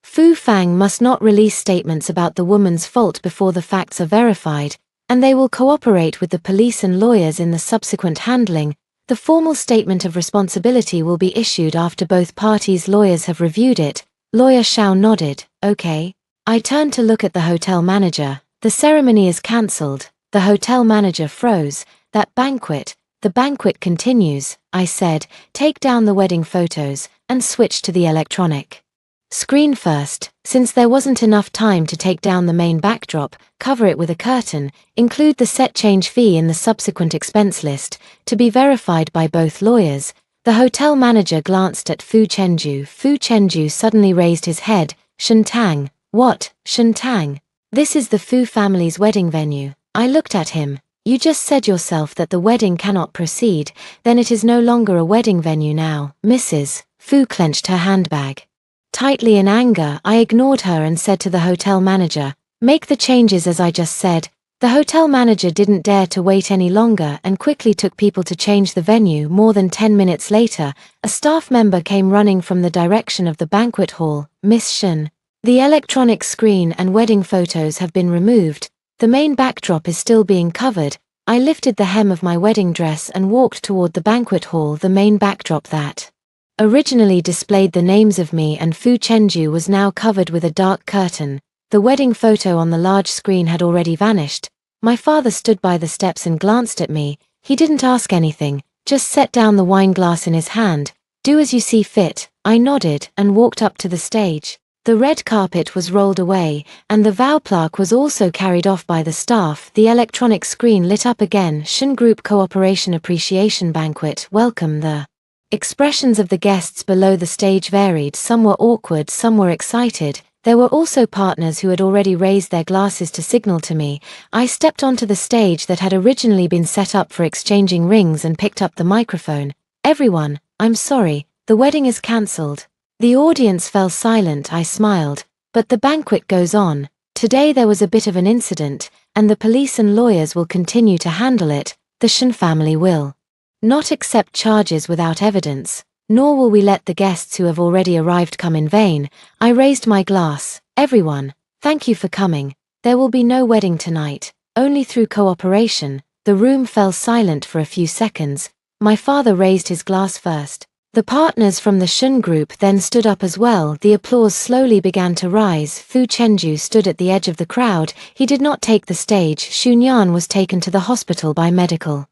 Fu Fang must not release statements about the woman's fault before the facts are verified, and they will cooperate with the police and lawyers in the subsequent handling. The formal statement of responsibility will be issued after both parties' lawyers have reviewed it. Lawyer Xiao nodded. Okay. I turned to look at the hotel manager. The ceremony is cancelled. The hotel manager froze. That banquet. The banquet continues, I said. Take down the wedding photos, and switch to the electronic screen first. Since there wasn't enough time to take down the main backdrop, cover it with a curtain, include the set change fee in the subsequent expense list, to be verified by both lawyers. The hotel manager glanced at Fu Chenju. Fu Chenju suddenly raised his head. Shen Tang. What, Shen Tang? This is the Fu family's wedding venue. I looked at him. You just said yourself that the wedding cannot proceed, then it is no longer a wedding venue now. Mrs. Fu clenched her handbag tightly in anger. I ignored her and said to the hotel manager, make the changes as I just said. The hotel manager didn't dare to wait any longer and quickly took people to change the venue. More than 10 minutes later, a staff member came running from the direction of the banquet hall. Miss Shen, the electronic screen and wedding photos have been removed. The main backdrop is still being covered. I lifted the hem of my wedding dress and walked toward the banquet hall. The main backdrop that originally displayed the names of me and Fu Chenju was now covered with a dark curtain. The wedding photo on the large screen had already vanished. My father stood by the steps and glanced at me. He didn't ask anything, just set down the wine glass in his hand. Do as you see fit. I nodded and walked up to the stage. The red carpet was rolled away, and the vow plaque was also carried off by the staff. The electronic screen lit up again. Shen Group Cooperation Appreciation Banquet. Welcome. The expressions of the guests below the stage varied. Some were awkward, some were excited. There were also partners who had already raised their glasses to signal to me. I stepped onto the stage that had originally been set up for exchanging rings and picked up the microphone. Everyone, I'm sorry, the wedding is cancelled. The audience fell silent. I smiled. But the banquet goes on. Today there was a bit of an incident, and the police and lawyers will continue to handle it. The Shen family will not accept charges without evidence, nor will we let the guests who have already arrived come in vain. I raised my glass. Everyone, thank you for coming. There will be no wedding tonight, only through cooperation. The room fell silent for a few seconds. My father raised his glass first. The partners from the Shun group then stood up as well. The applause slowly began to rise. Fu Chenju stood at the edge of the crowd. He did not take the stage. Xunyan was taken to the hospital by medical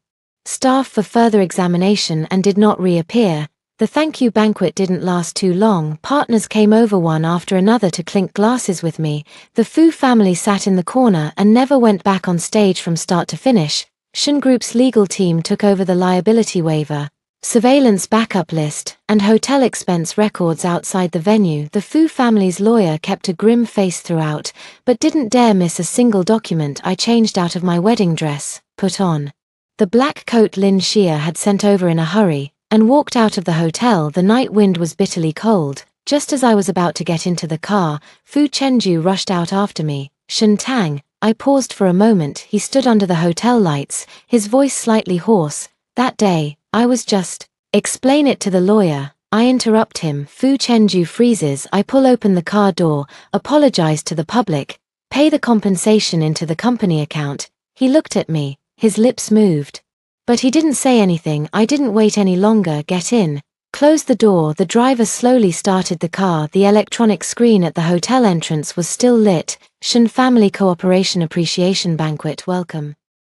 staff for further examination and did not reappear. The thank you banquet didn't last too long. Partners came over one after another to clink glasses with me. The Fu family sat in the corner and never went back on stage from start to finish. Shun Group's legal team took over the liability waiver, surveillance backup list, and hotel expense records outside the venue. The Fu family's lawyer kept a grim face throughout, but didn't dare miss a single document. I changed out of my wedding dress, put on the black coat Lin Xia had sent over in a hurry, and walked out of the hotel. The night wind was bitterly cold. Just as I was about to get into the car, Fu Chenju rushed out after me. Shen Tang. I paused for a moment. He stood under the hotel lights, his voice slightly hoarse. That day, I was just explain it to the lawyer. I interrupt him. Fu Chenju freezes. I pull open the car door, apologize to the public, pay the compensation into the company account. He looked at me, his lips moved. But he didn't say anything. I didn't wait any longer. Get in. Close the door. The driver slowly started the car. The electronic screen at the hotel entrance was still lit. Shen Family Cooperation Appreciation Banquet. Welcome.